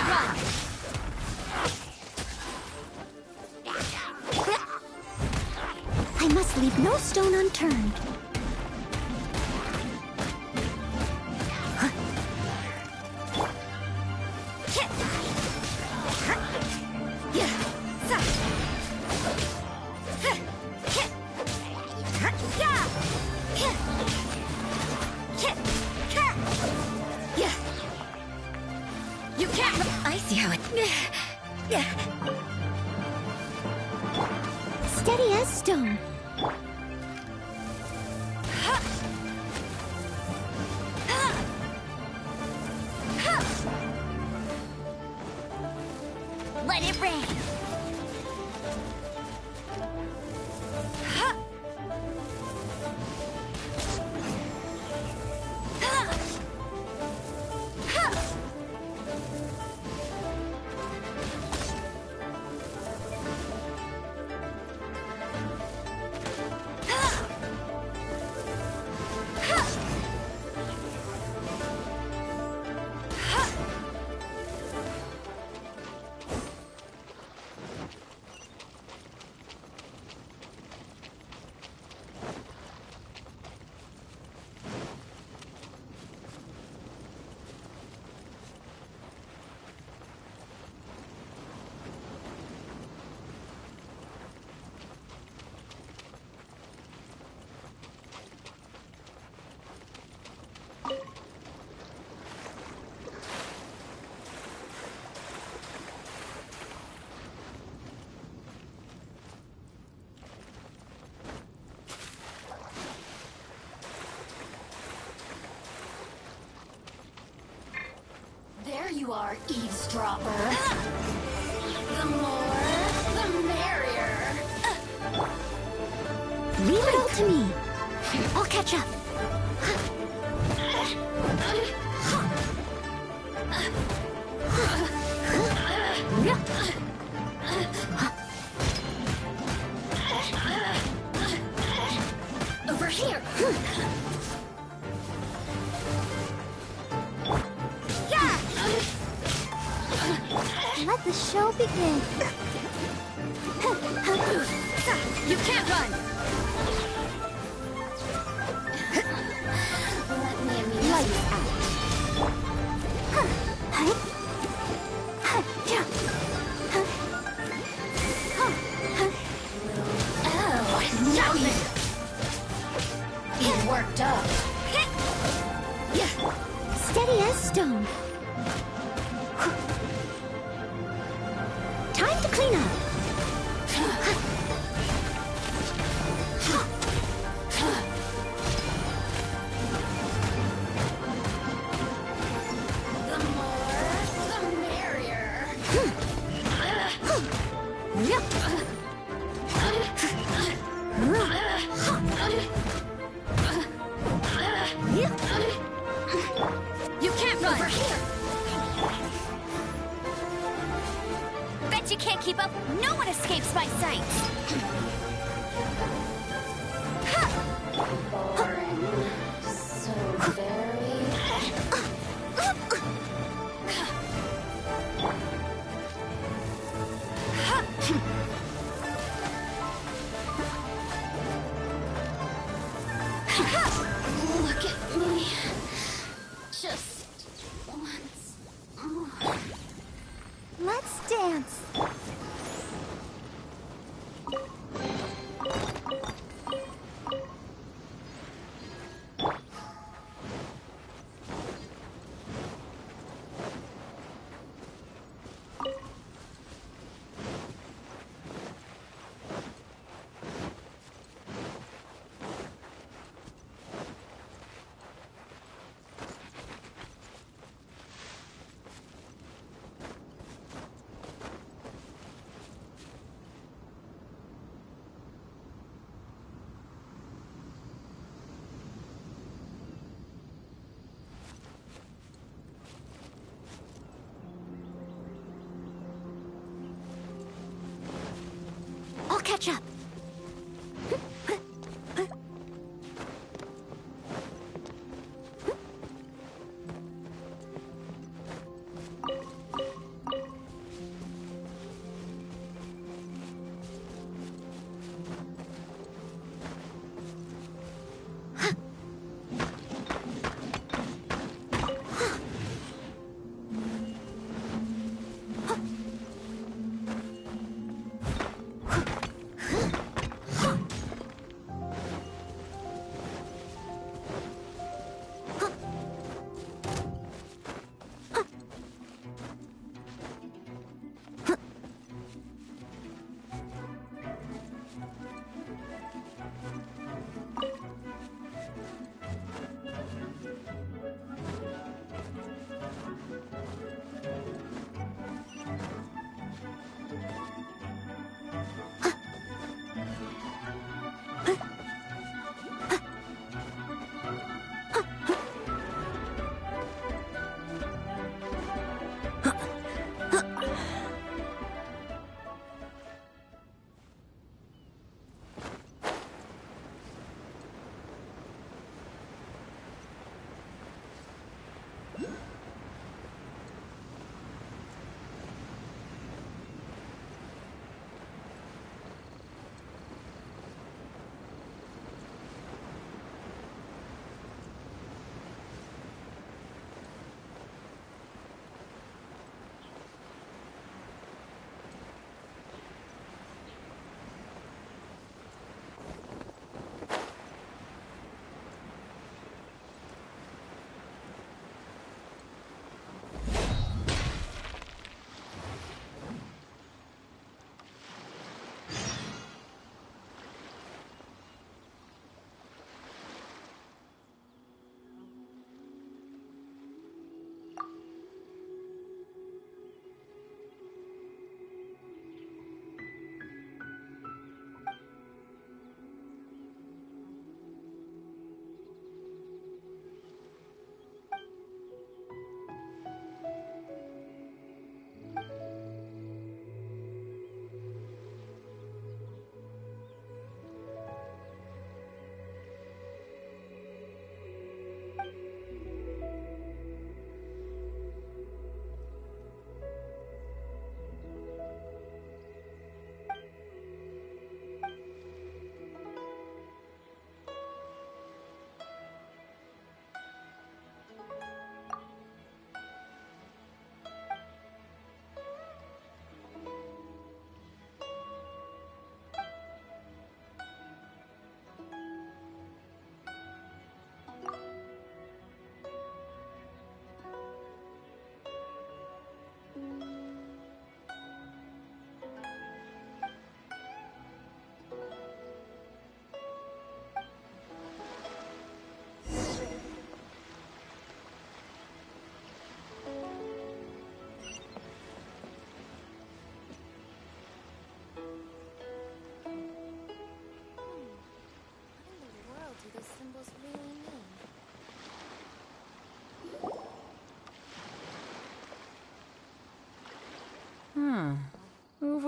can't run! I must leave no stone unturned. You can't. I see how it... Steady as stone. Let it rain. There you are, eavesdropper. The more, the merrier. Leave it all to me. I'll catch up. Over here. Let the show begin. You can't run. Let me amuse Lights you. Oh, now you worked up. Steady as stone. Time to clean up. The more, the merrier. You can't run. Over here. Bet you can't keep up. No one escapes my sight. Boring. So very. Look at me. Just once more. Let's dance. I'll catch up.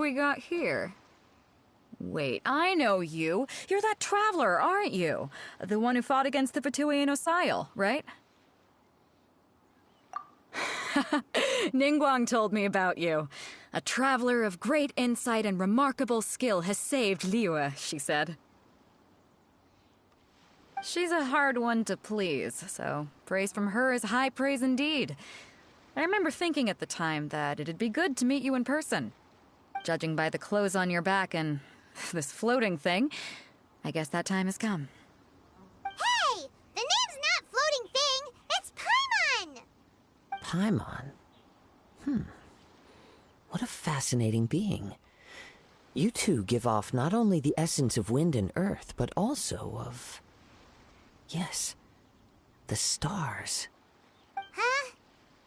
we got here? Wait, I know you. You're that traveler, aren't you? The one who fought against the Fatui and Osile, right? Ningguang told me about you. A traveler of great insight and remarkable skill has saved Liyue, she said. She's a hard one to please, so praise from her is high praise indeed. I remember thinking at the time that it'd be good to meet you in person. Judging by the clothes on your back and this floating thing, I guess that time has come. Hey! The name's not Floating Thing! It's Paimon! Paimon? What a fascinating being. You two give off not only the essence of wind and earth, but also of... yes, the stars. Huh?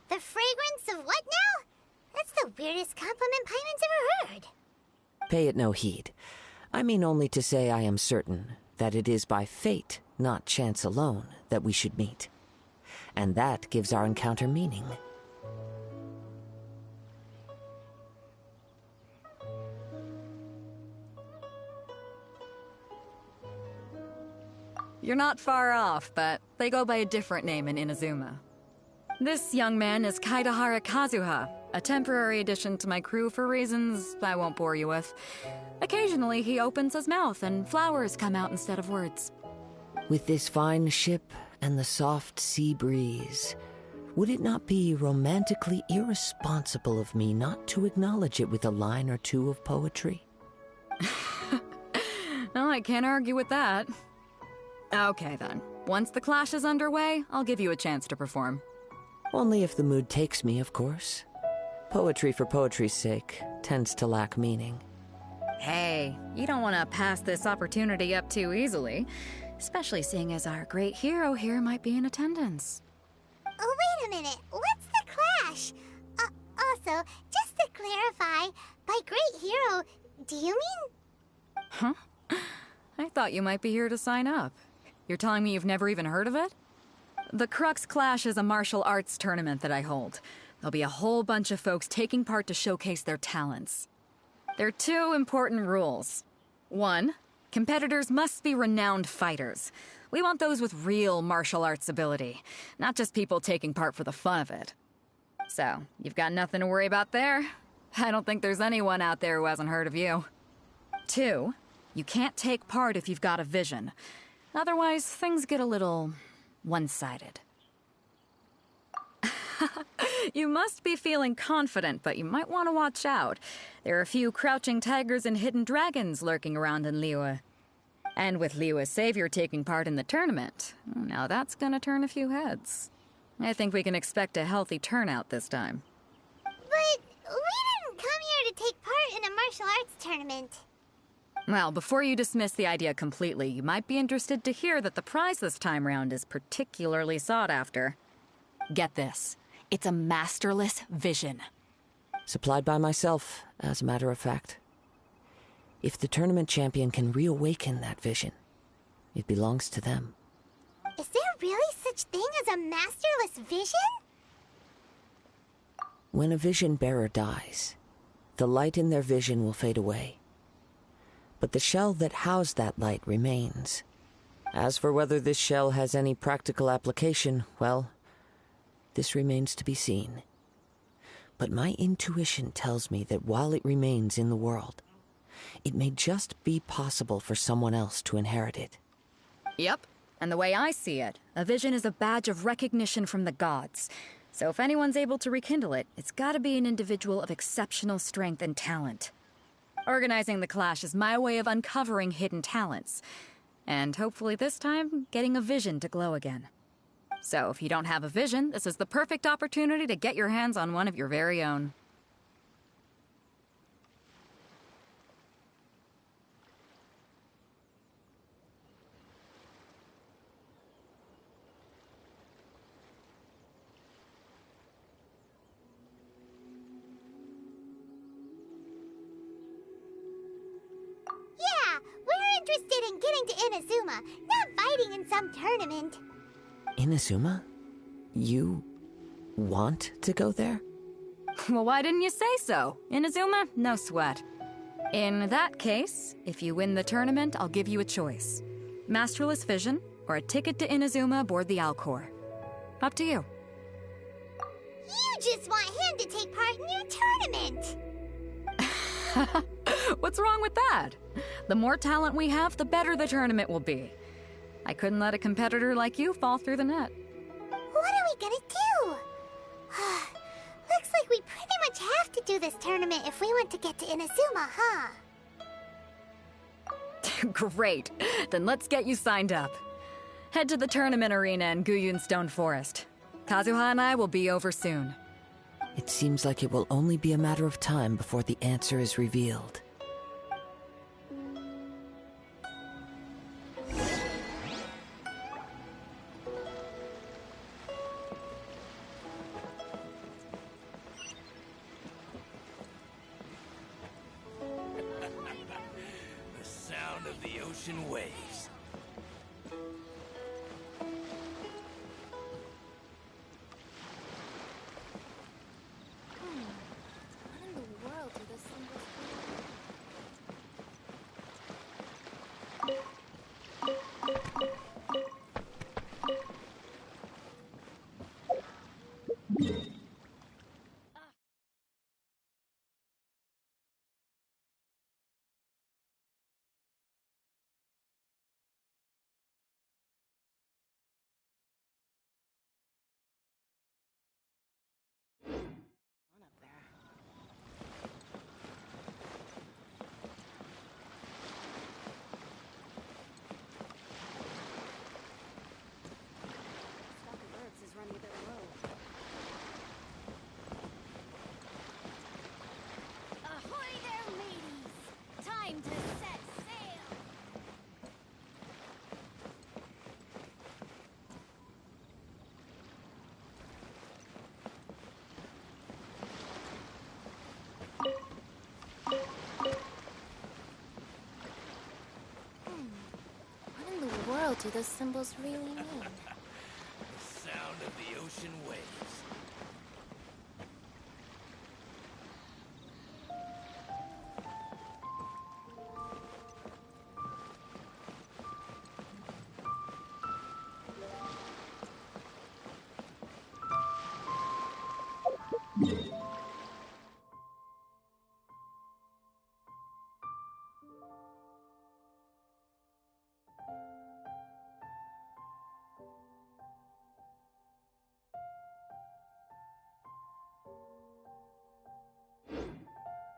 The fragrance of what now? That's the weirdest compliment Paimon's ever heard. Pay it no heed. I mean only to say I am certain that it is by fate, not chance alone, that we should meet. And that gives our encounter meaning. You're not far off, but they go by a different name in Inazuma. This young man is Kaidahara Kazuha, a temporary addition to my crew for reasons I won't bore you with. Occasionally, he opens his mouth and flowers come out instead of words. With this fine ship and the soft sea breeze, would it not be romantically irresponsible of me not to acknowledge it with a line or two of poetry? No, I can't argue with that. Okay then. Once the clash is underway, I'll give you a chance to perform. Only if the mood takes me, of course. Poetry for poetry's sake tends to lack meaning. Hey, you don't want to pass this opportunity up too easily, especially seeing as our great hero here might be in attendance. Oh, wait a minute. What's the clash? Also, just to clarify, by great hero, do you mean... Huh? I thought you might be here to sign up. You're telling me you've never even heard of it? The Crux Clash is a martial arts tournament that I hold. There'll be a whole bunch of folks taking part to showcase their talents. There are two important rules. One, competitors must be renowned fighters. We want those with real martial arts ability, not just people taking part for the fun of it. So, you've got nothing to worry about there. I don't think there's anyone out there who hasn't heard of you. Two, you can't take part if you've got a vision. Otherwise, things get a little one-sided. You must be feeling confident, but you might want to watch out. There are a few crouching tigers and hidden dragons lurking around in Liyue. And with Liyue's savior taking part in the tournament, now that's gonna turn a few heads. I think we can expect a healthy turnout this time. But we didn't come here to take part in a martial arts tournament. Well, before you dismiss the idea completely, you might be interested to hear that the prize this time round is particularly sought after. Get this. It's a masterless vision. Supplied by myself, as a matter of fact. If the tournament champion can reawaken that vision, it belongs to them. Is there really such thing as a masterless vision? When a vision bearer dies, the light in their vision will fade away. But the shell that housed that light remains. As for whether this shell has any practical application, well, this remains to be seen. But my intuition tells me that while it remains in the world, it may just be possible for someone else to inherit it. Yep. And the way I see it, a vision is a badge of recognition from the gods. So if anyone's able to rekindle it, it's gotta be an individual of exceptional strength and talent. Organizing the clash is my way of uncovering hidden talents. And hopefully this time, getting a vision to glow again. So if you don't have a vision, this is the perfect opportunity to get your hands on one of your very own. Yeah, we're interested in getting to Inazuma, not fighting in some tournament. Inazuma? You want to go there? Well, why didn't you say so? Inazuma? No sweat. In that case, if you win the tournament, I'll give you a choice. Masterless Vision, or a ticket to Inazuma aboard the Alcor. Up to you. You just want him to take part in your tournament! What's wrong with that? The more talent we have, the better the tournament will be. I couldn't let a competitor like you fall through the net. What are we gonna do? Looks like we pretty much have to do this tournament if we want to get to Inazuma, huh? Great. Then let's get you signed up. Head to the tournament arena in Guyun Stone Forest. Kazuha and I will be over soon. It seems like it will only be a matter of time before the answer is revealed. The sound of the ocean waves. What in the world do those symbols on up there? Stock of herbs is running a bit low. Ahoy there, mateys! Time to set sail! What in the world do those symbols really mean? The sound of the ocean waves.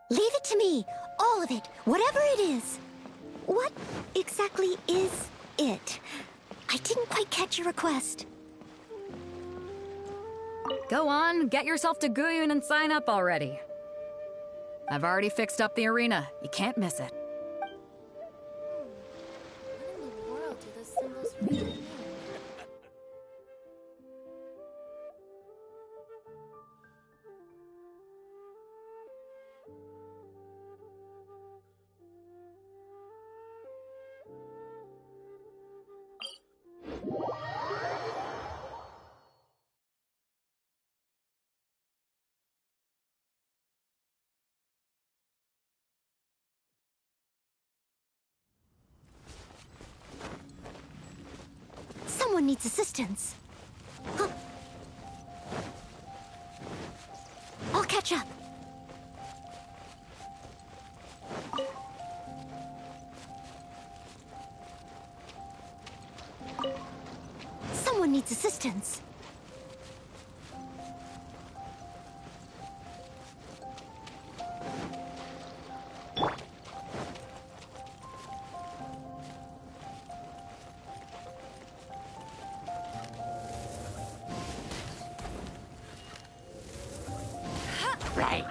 Leave it to me. All of it. Whatever it is. What exactly is it? I didn't quite catch your request. Go on, get yourself to Guyun and sign up already. I've already fixed up the arena. You can't miss it. What in the world do those symbols really mean? Someone needs assistance. Huh. I'll catch up. Someone needs assistance. Right.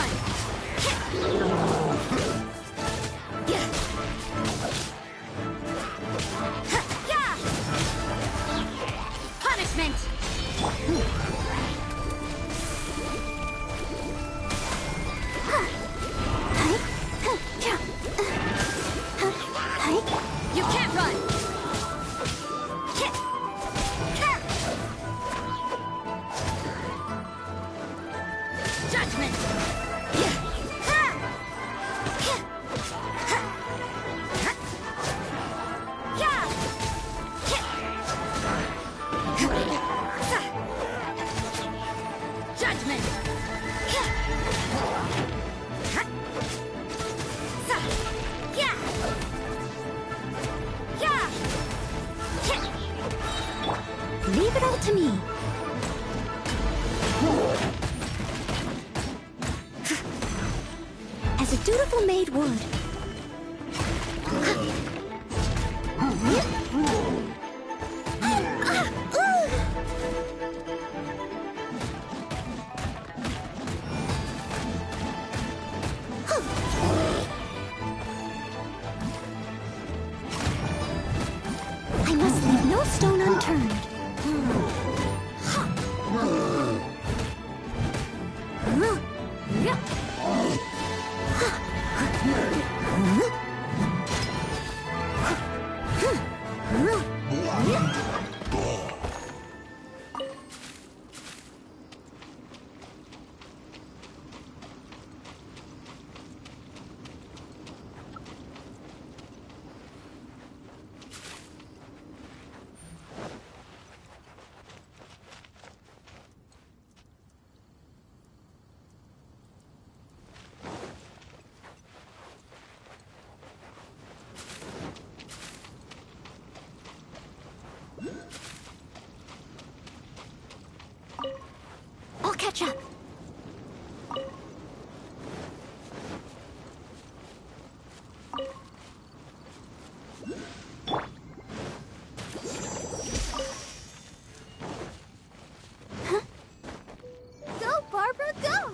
run! Yeah! Punishment! You can't run! Judgment! Judgment! Leave it all to me. As a dutiful maid would. I must leave no stone unturned. I'll catch up. Go, Barbara, go!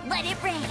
Let it rain.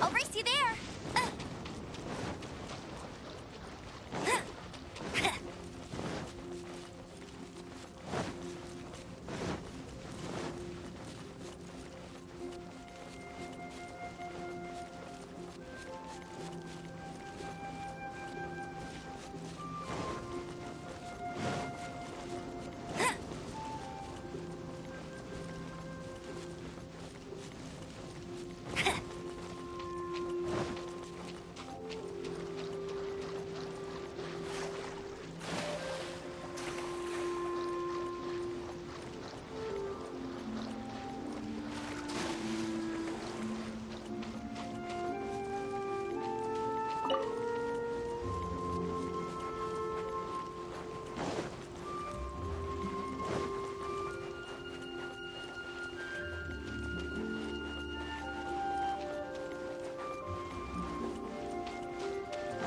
I'll race you there.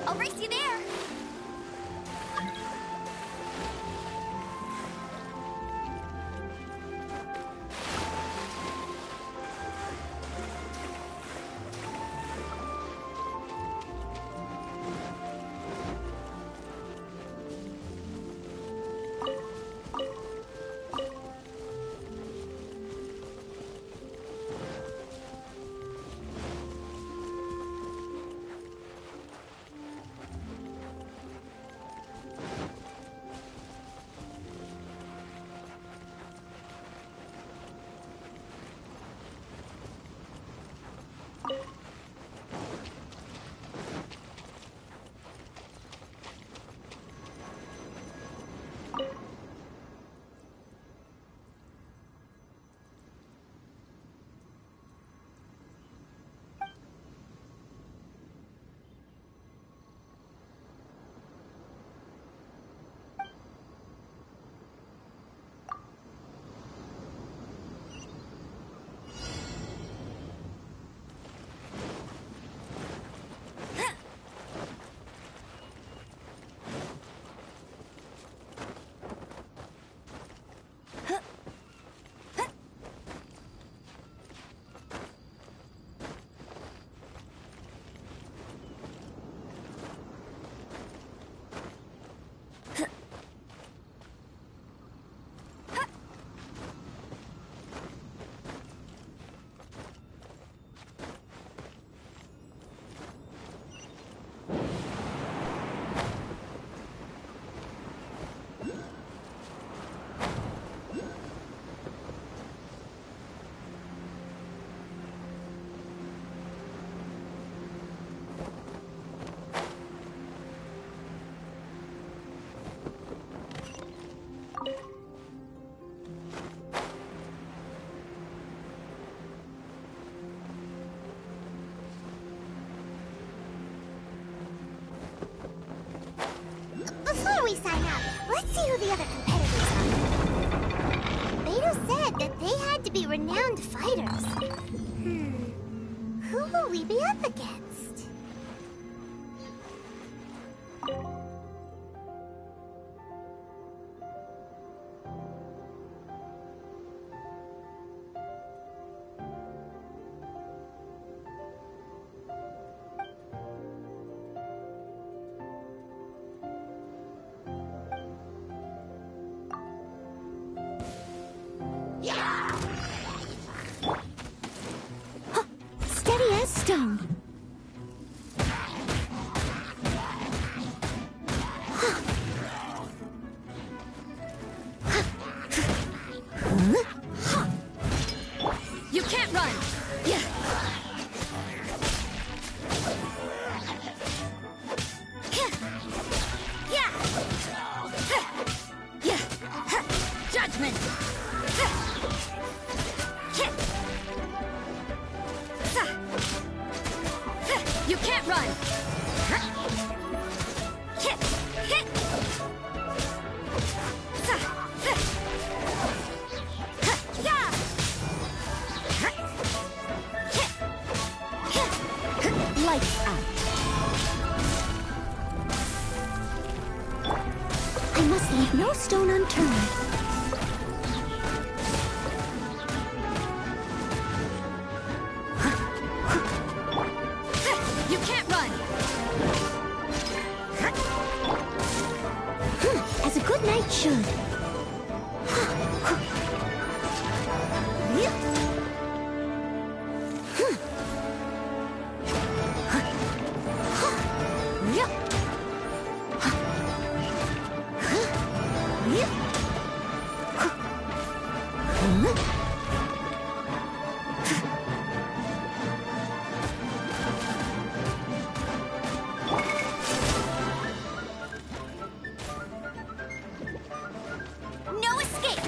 I'll race you there. Before we sign up, let's see who the other competitors are. Beto said that they had to be renowned fighters. Who will we be up against? There's stone. You can't run! Yeah. Judgment! You can't run! Lights out. I must leave no stone unturned. You can't run! As a good knight should. No escape!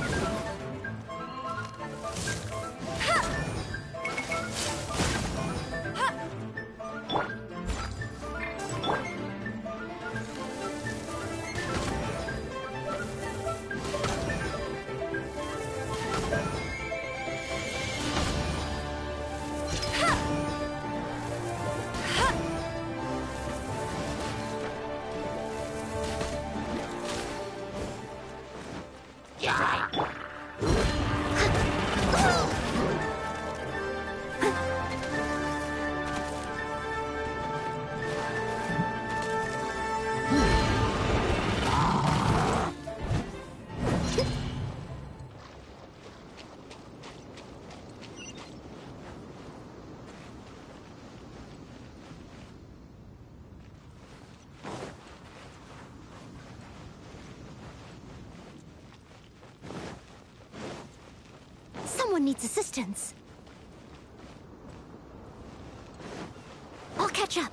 Someone needs assistance. I'll catch up.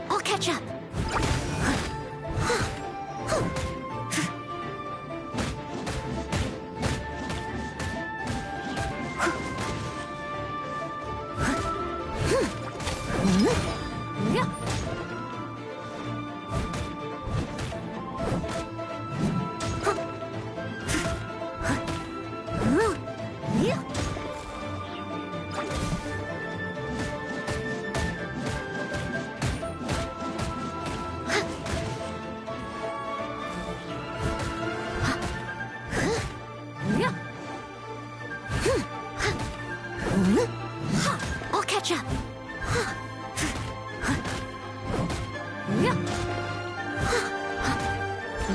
I'll catch up. I'll catch up.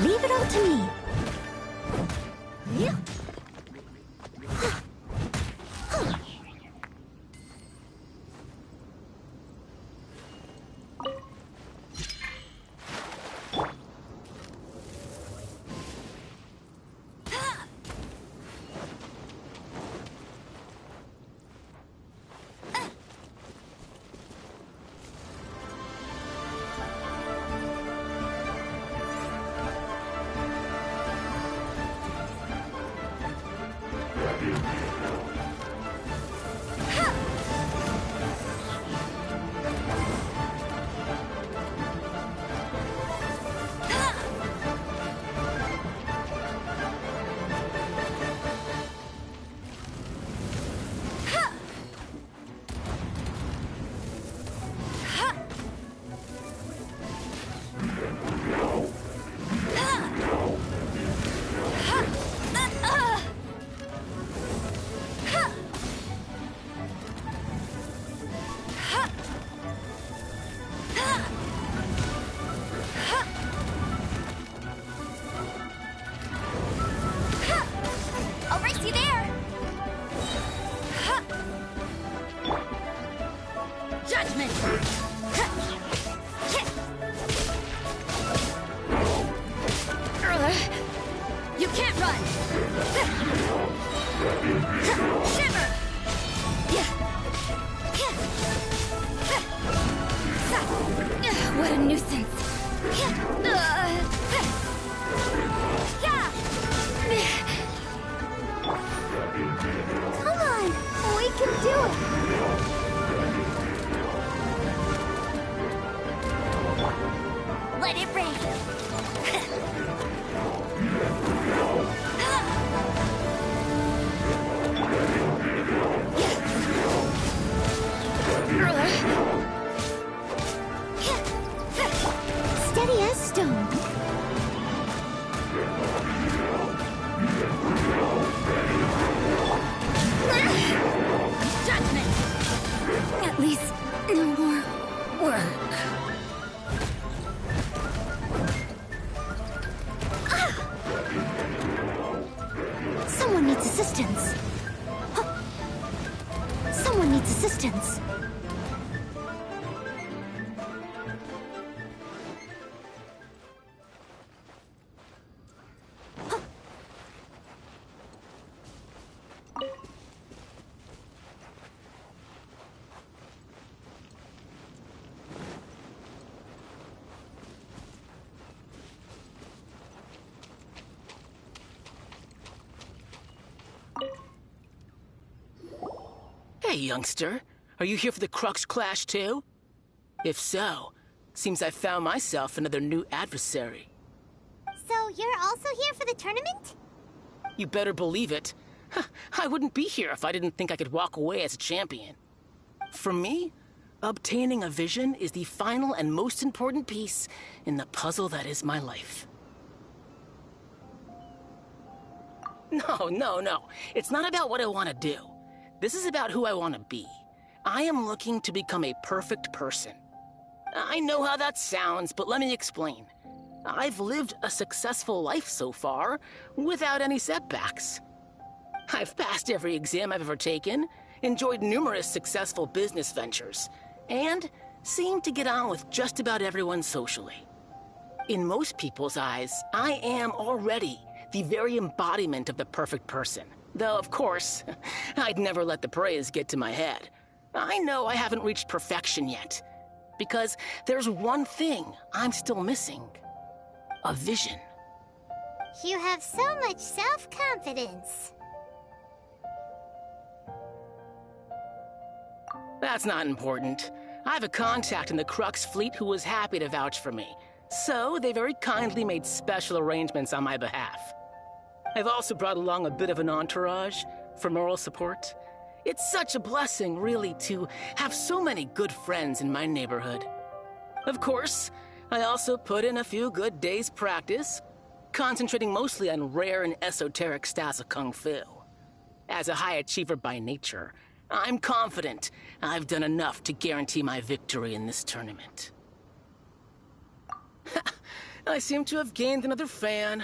Leave it all to me. Judgment! You can't run! Shiver! What a nuisance! Come on, we can do it. Let it rain! Steady as stone. Judgment! At least no more work. Someone needs assistance. Someone needs assistance. Hey, youngster. Are you here for the Crux Clash, too? If so, seems I found myself another new adversary. So you're also here for the tournament? You better believe it. I wouldn't be here if I didn't think I could walk away as a champion. For me, obtaining a vision is the final and most important piece in the puzzle that is my life. No. It's not about what I want to do. This is about who I want to be. I am looking to become a perfect person. I know how that sounds, but let me explain. I've lived a successful life so far, without any setbacks. I've passed every exam I've ever taken, enjoyed numerous successful business ventures, and seemed to get on with just about everyone socially. In most people's eyes, I am already the very embodiment of the perfect person. Though, of course, I'd never let the praise get to my head. I know I haven't reached perfection yet, because there's one thing I'm still missing. A vision. You have so much self-confidence. That's not important. I have a contact in the Crux fleet who was happy to vouch for me, so they very kindly made special arrangements on my behalf. I've also brought along a bit of an entourage for moral support. It's such a blessing, really, to have so many good friends in my neighborhood. Of course, I also put in a few good days' practice, concentrating mostly on rare and esoteric styles of Kung Fu. As a high achiever by nature, I'm confident I've done enough to guarantee my victory in this tournament. I seem to have gained another fan.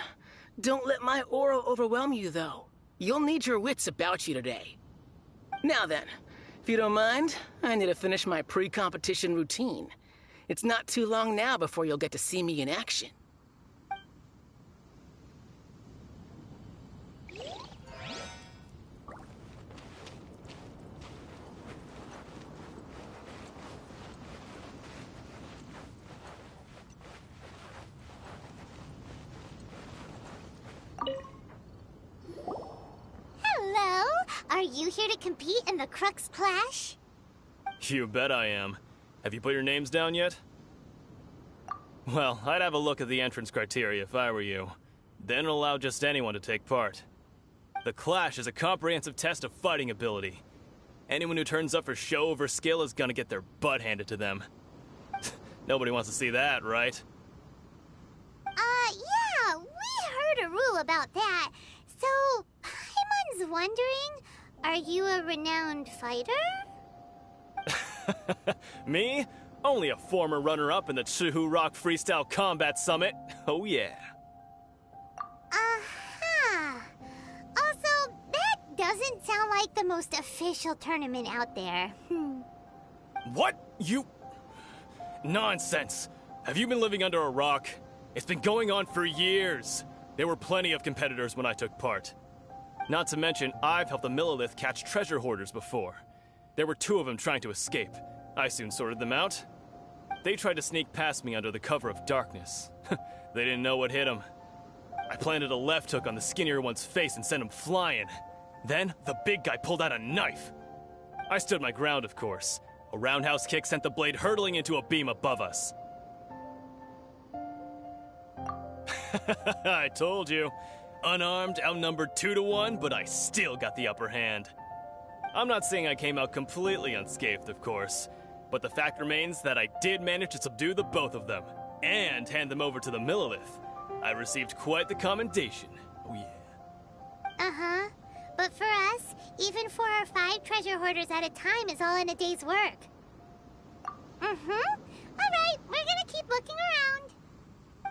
Don't let my aura overwhelm you, though. You'll need your wits about you today. Now then, if you don't mind, I need to finish my pre-competition routine. It's not too long now before you'll get to see me in action. Hello! Are you here to compete in the Crux Clash? You bet I am. Have you put your names down yet? Well, I'd have a look at the entrance criteria if I were you. Then allow just anyone to take part. The Clash is a comprehensive test of fighting ability. Anyone who turns up for show over skill is gonna get their butt handed to them. Nobody wants to see that, right? Yeah, we heard a rule about that. So, Paimon's wondering, are you a renowned fighter? Me? Only a former runner-up in the Chihu Rock Freestyle Combat Summit. Oh yeah. Uh-huh. Also, that doesn't sound like the most official tournament out there. What? You... Nonsense. Have you been living under a rock? It's been going on for years. There were plenty of competitors when I took part. Not to mention, I've helped the Millilith catch treasure hoarders before. There were 2 of them trying to escape. I soon sorted them out. They tried to sneak past me under the cover of darkness. They didn't know what hit them. I planted a left hook on the skinnier one's face and sent him flying. Then, the big guy pulled out a knife. I stood my ground, of course. A roundhouse kick sent the blade hurtling into a beam above us. I told you. Unarmed, outnumbered 2 to 1, but I still got the upper hand. I'm not saying I came out completely unscathed, of course, but the fact remains that I did manage to subdue the both of them, and hand them over to the Millilith. I received quite the commendation. Oh yeah. Uh-huh. But for us, even 4 or 5 treasure hoarders at a time is all in a day's work. Mm-hmm. All right, we're gonna keep looking around.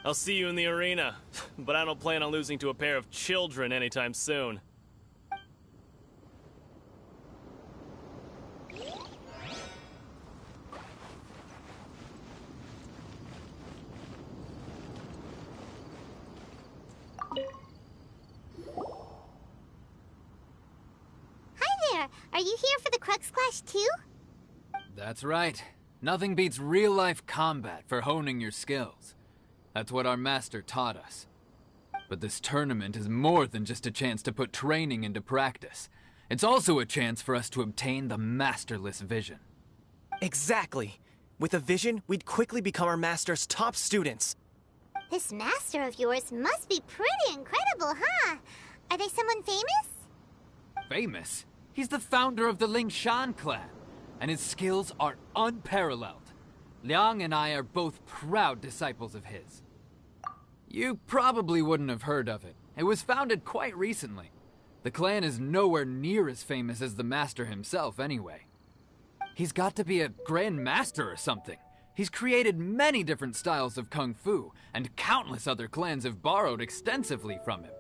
I'll see you in the arena, but I don't plan on losing to a pair of children anytime soon. Hi there. Are you here for the Crux Clash too? That's right. Nothing beats real-life combat for honing your skills. That's what our master taught us. But this tournament is more than just a chance to put training into practice. It's also a chance for us to obtain the masterless vision. Exactly. With a vision, we'd quickly become our master's top students. This master of yours must be pretty incredible, huh? Are they someone famous? Famous? He's the founder of the Lingshan clan, and his skills are unparalleled. Liang and I are both proud disciples of his. You probably wouldn't have heard of it. It was founded quite recently. The clan is nowhere near as famous as the master himself, anyway. He's got to be a grand master or something. He's created many different styles of kung fu, and countless other clans have borrowed extensively from him.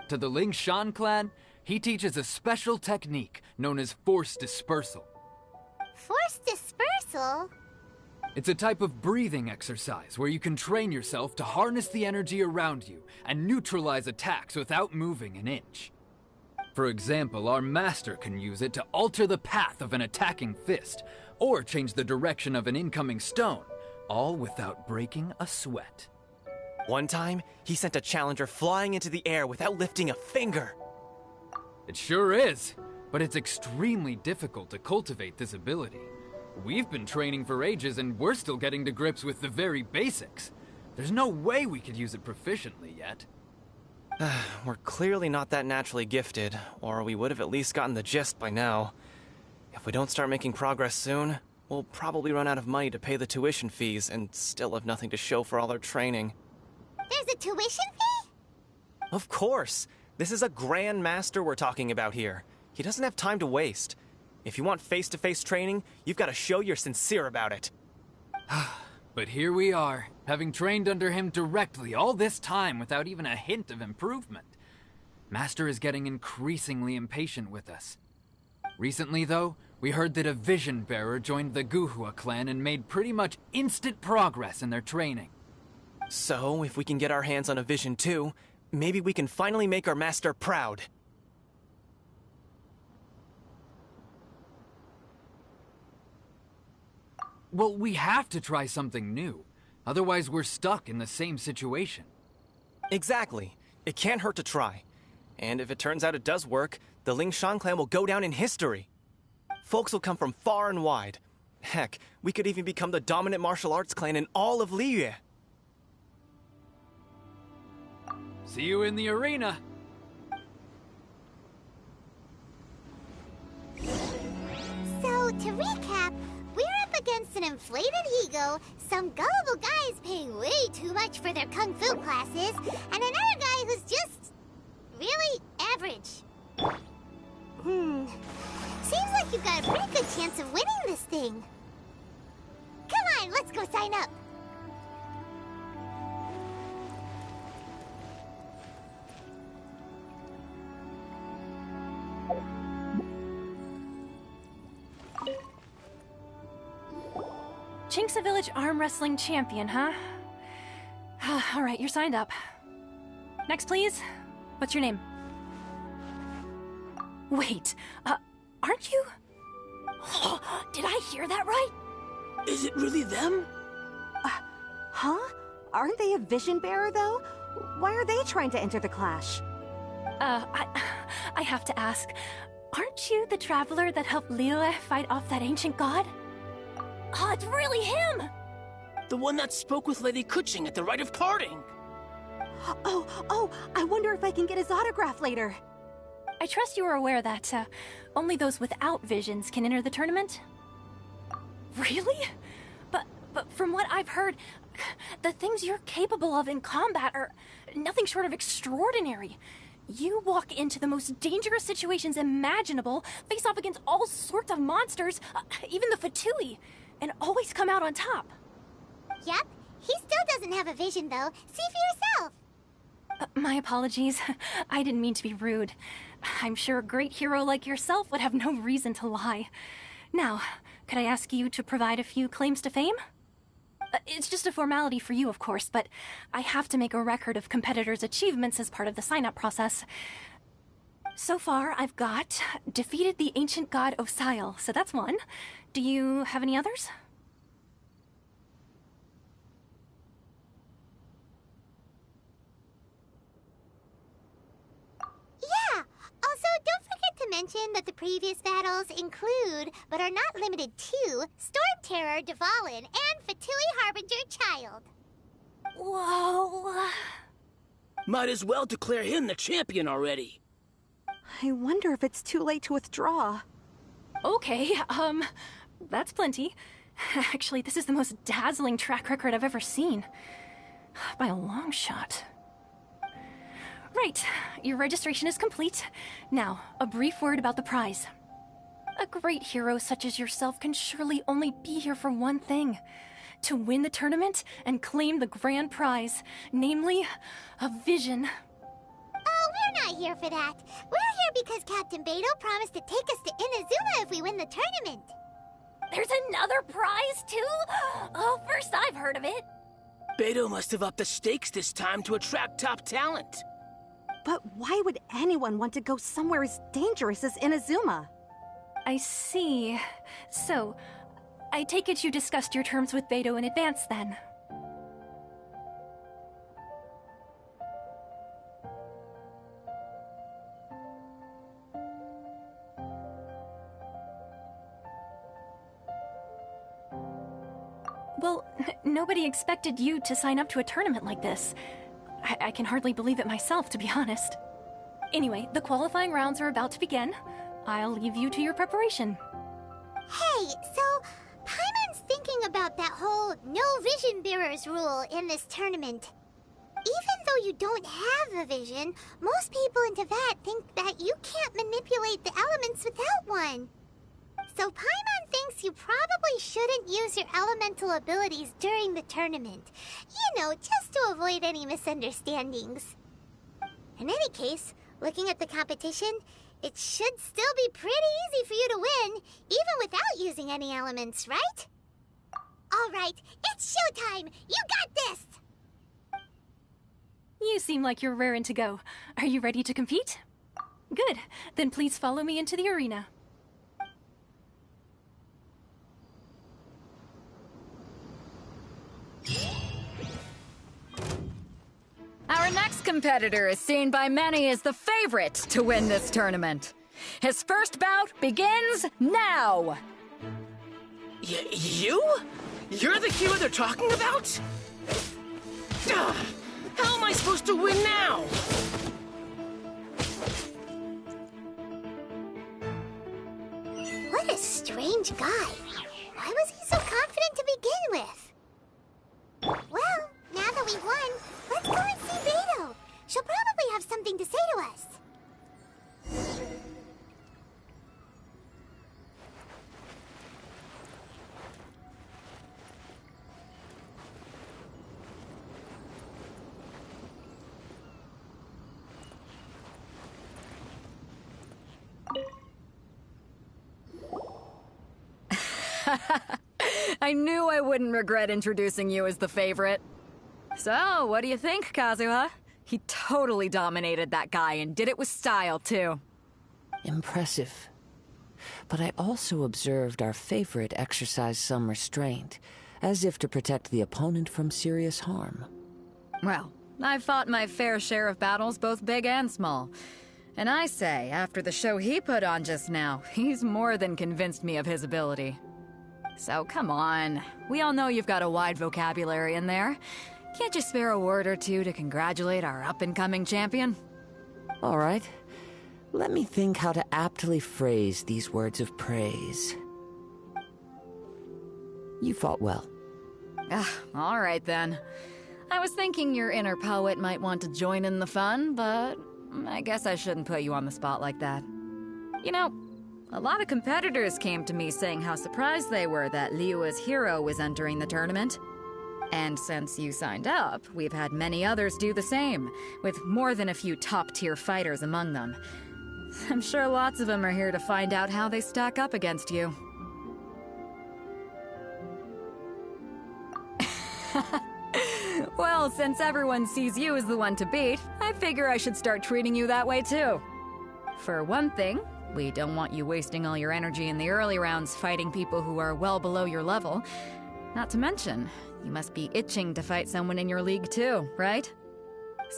To the Lingshan clan, he teaches a special technique known as force dispersal. Force dispersal? It's a type of breathing exercise where you can train yourself to harness the energy around you and neutralize attacks without moving an inch. For example, our master can use it to alter the path of an attacking fist, or change the direction of an incoming stone, all without breaking a sweat. One time, he sent a challenger flying into the air without lifting a finger. It sure is, but it's extremely difficult to cultivate this ability. We've been training for ages and we're still getting to grips with the very basics. There's no way we could use it proficiently yet. We're clearly not that naturally gifted, or we would have at least gotten the gist by now. If we don't start making progress soon, we'll probably run out of money to pay the tuition fees and still have nothing to show for all our training. There's a tuition fee? Of course! This is a Grand Master we're talking about here. He doesn't have time to waste. If you want face-to-face training, you've got to show you're sincere about it. But here we are, having trained under him directly all this time without even a hint of improvement. Master is getting increasingly impatient with us. Recently, though, we heard that a vision bearer joined the Guhua clan and made pretty much instant progress in their training. So, if we can get our hands on a vision too, maybe we can finally make our master proud. Well, we have to try something new. Otherwise, we're stuck in the same situation. Exactly. It can't hurt to try. And if it turns out it does work, the Lingshan clan will go down in history. Folks will come from far and wide. Heck, we could even become the dominant martial arts clan in all of Liyue. See you in the arena! So, to recap, we're up against an inflated ego, some gullible guys paying way too much for their kung fu classes, and another guy who's just really average. Seems like you've got a pretty good chance of winning this thing. Come on, let's go sign up. Chinksa Village arm wrestling champion, huh? All right, you're signed up. Next, please. What's your name? Wait, aren't you? Did I hear that right? Is it really them? Huh? Aren't they a vision bearer, though? Why are they trying to enter the clash? I have to ask, aren't you the traveler that helped Liyue fight off that ancient god? Oh, it's really him! The one that spoke with Lady Kuching at the Rite of Parting. Oh, I wonder if I can get his autograph later. I trust you are aware that, only those without visions can enter the tournament? Really? But from what I've heard, the things you're capable of in combat are nothing short of extraordinary. You walk into the most dangerous situations imaginable, face off against all sorts of monsters, even the Fatui, and always come out on top. Yep, he still doesn't have a vision, though. See for yourself. My apologies. I didn't mean to be rude. I'm sure a great hero like yourself would have no reason to lie. Now, could I ask you to provide a few claims to fame? It's just a formality for you, of course, but I have to make a record of competitors' achievements as part of the sign-up process. So far, I've got defeated the ancient god Osial, so that's one. Do you have any others? Yeah! Also, don't forget to mention that the previous battles include, but are not limited to, Storm Terror, Dvalin, and Fatui Harbinger Child. Whoa... Might as well declare him the champion already. I wonder if it's too late to withdraw. Okay, that's plenty. Actually, this is the most dazzling track record I've ever seen. By a long shot. Right, your registration is complete. Now, a brief word about the prize. A great hero such as yourself can surely only be here for one thing. To win the tournament and claim the grand prize, namely, a vision. Oh, we're not here for that. We're here because Captain Beidou promised to take us to Inazuma if we win the tournament. There's another prize, too? Oh, first I've heard of it. Beidou must have upped the stakes this time to attract top talent. But why would anyone want to go somewhere as dangerous as Inazuma? I see. So, I take it you discussed your terms with Beidou in advance, then? Well, nobody expected you to sign up to a tournament like this. I can hardly believe it myself, to be honest. Anyway, the qualifying rounds are about to begin. I'll leave you to your preparation. Hey, so Paimon's thinking about that whole no vision bearers rule in this tournament. Even though you don't have a vision, most people in Teyvat think that you can't manipulate the elements without one. So Paimon thinks you probably shouldn't use your elemental abilities during the tournament. You know, just to avoid any misunderstandings. In any case, looking at the competition, it should still be pretty easy for you to win, even without using any elements, right? All right, it's showtime! You got this! You seem like you're raring to go. Are you ready to compete? Good. Then please follow me into the arena. Our next competitor is seen by many as the favorite to win this tournament. His first bout begins now! You? You're the hero they're talking about? Ugh, how am I supposed to win now? What a strange guy. Why was he so confident to begin with? Well, now that we've won, let's go and see Beidou. She'll probably have something to say to us. I knew I wouldn't regret introducing you as the favorite. So, what do you think, Kazuha? He totally dominated that guy and did it with style, too. Impressive. But I also observed our favorite exercise some restraint, as if to protect the opponent from serious harm. Well, I've fought my fair share of battles, both big and small. And I say, after the show he put on just now, he's more than convinced me of his ability. So come on, we all know you've got a wide vocabulary in there. Can't you spare a word or two to congratulate our up-and-coming champion? All right. Let me think how to aptly phrase these words of praise. You fought well. All right then. I was thinking your inner poet might want to join in the fun, but I guess I shouldn't put you on the spot like that. You know, a lot of competitors came to me saying how surprised they were that Liyue's hero was entering the tournament. And since you signed up, we've had many others do the same, with more than a few top-tier fighters among them. I'm sure lots of them are here to find out how they stack up against you. Well, since everyone sees you as the one to beat, I figure I should start treating you that way too. For one thing, we don't want you wasting all your energy in the early rounds fighting people who are well below your level. Not to mention, you must be itching to fight someone in your league too, right?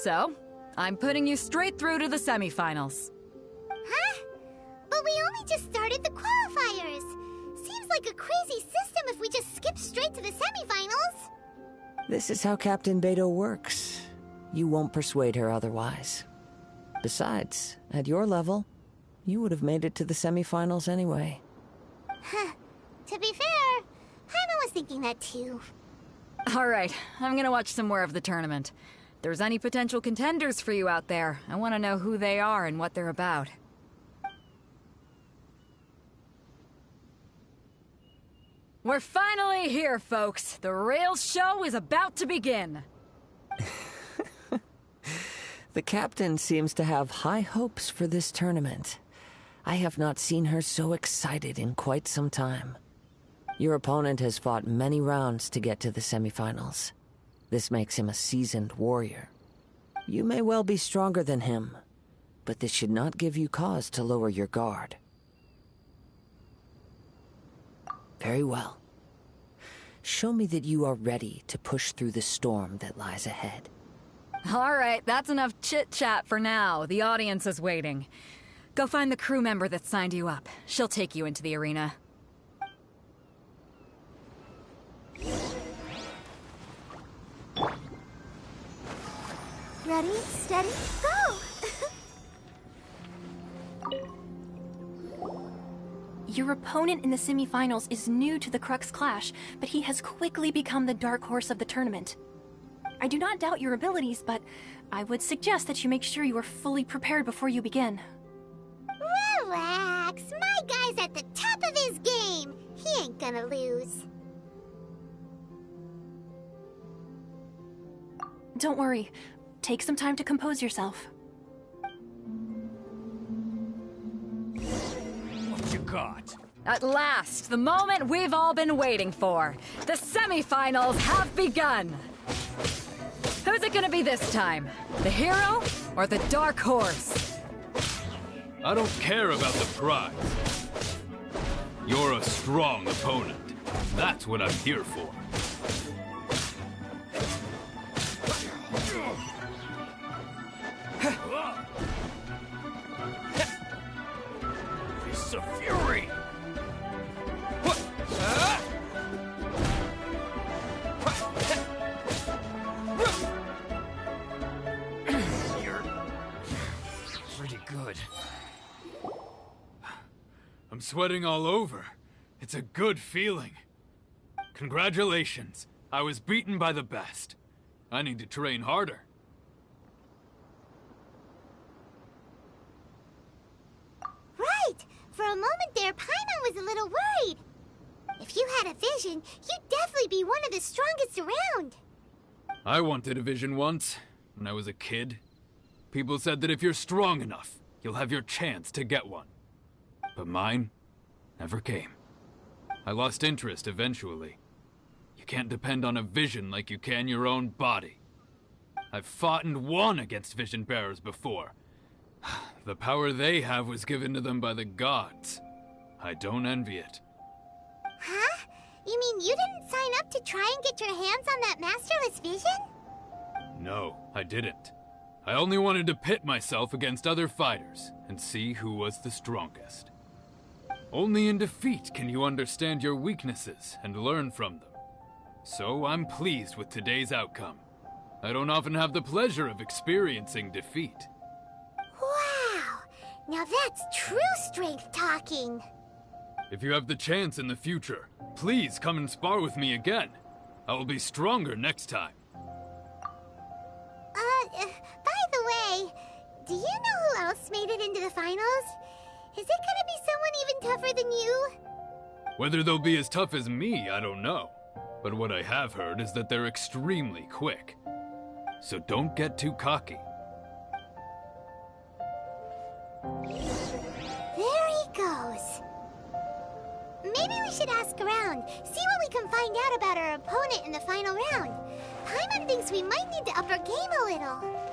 So, I'm putting you straight through to the semifinals. Huh? But we only just started the qualifiers. Seems like a crazy system if we just skip straight to the semifinals. This is how Captain Beto works. You won't persuade her otherwise. Besides, at your level, you would have made it to the semifinals anyway. Huh. To be fair, Paimon was thinking that too. Alright, I'm gonna watch some more of the tournament. If there's any potential contenders for you out there, I want to know who they are and what they're about. We're finally here, folks. The real show is about to begin. The captain seems to have high hopes for this tournament. I have not seen her so excited in quite some time. Your opponent has fought many rounds to get to the semifinals. This makes him a seasoned warrior. You may well be stronger than him, but this should not give you cause to lower your guard. Very well. Show me that you are ready to push through the storm that lies ahead. Alright, that's enough chit-chat for now. The audience is waiting. Go find the crew member that signed you up. She'll take you into the arena. Ready, steady, go! Your opponent in the semifinals is new to the Crux Clash, but he has quickly become the dark horse of the tournament. I do not doubt your abilities, but I would suggest that you make sure you are fully prepared before you begin. Relax, my guy's at the top of his game. He ain't gonna lose. Don't worry. Take some time to compose yourself. What you got? At last, the moment we've all been waiting for. The semifinals have begun. Who's it gonna be this time? The hero or the dark horse? I don't care about the prize. You're a strong opponent. That's what I'm here for. Fist of fury! You're pretty good. I'm sweating all over. It's a good feeling. Congratulations. I was beaten by the best. I need to train harder. Right! For a moment there, Paimon was a little worried. If you had a vision, you'd definitely be one of the strongest around. I wanted a vision once, when I was a kid. People said that if you're strong enough, you'll have your chance to get one. But mine never came. I lost interest eventually. You can't depend on a vision like you can your own body. I've fought and won against vision bearers before. The power they have was given to them by the gods. I don't envy it. Huh? You mean you didn't sign up to try and get your hands on that masterless vision? No, I didn't. I only wanted to pit myself against other fighters and see who was the strongest. Only in defeat can you understand your weaknesses and learn from them. So I'm pleased with today's outcome. I don't often have the pleasure of experiencing defeat. Wow! Now that's true strength talking. If you have the chance in the future, please come and spar with me again. I will be stronger next time. By the way, do you know who else made it into the finals? Is it gonna be someone even tougher than you? Whether they'll be as tough as me, I don't know. But what I have heard is that they're extremely quick. So don't get too cocky. There he goes. Maybe we should ask around, see what we can find out about our opponent in the final round. Paimon thinks we might need to up our game a little.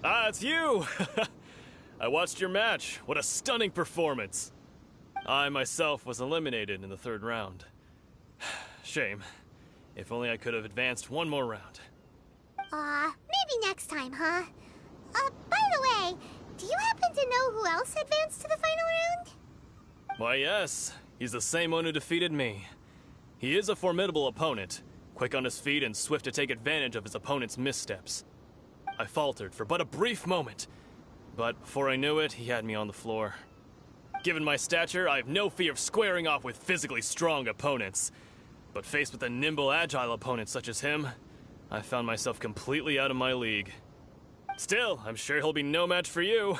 Ah, it's you! I watched your match. What a stunning performance. I myself was eliminated in the third round. Shame. If only I could have advanced one more round. Maybe next time, huh? By the way, do you happen to know who else advanced to the final round? Why, yes. He's the same one who defeated me. He is a formidable opponent, quick on his feet and swift to take advantage of his opponent's missteps. I faltered for but a brief moment, but before I knew it, he had me on the floor. Given my stature, I have no fear of squaring off with physically strong opponents. But faced with a nimble, agile opponent such as him, I found myself completely out of my league. Still, I'm sure he'll be no match for you.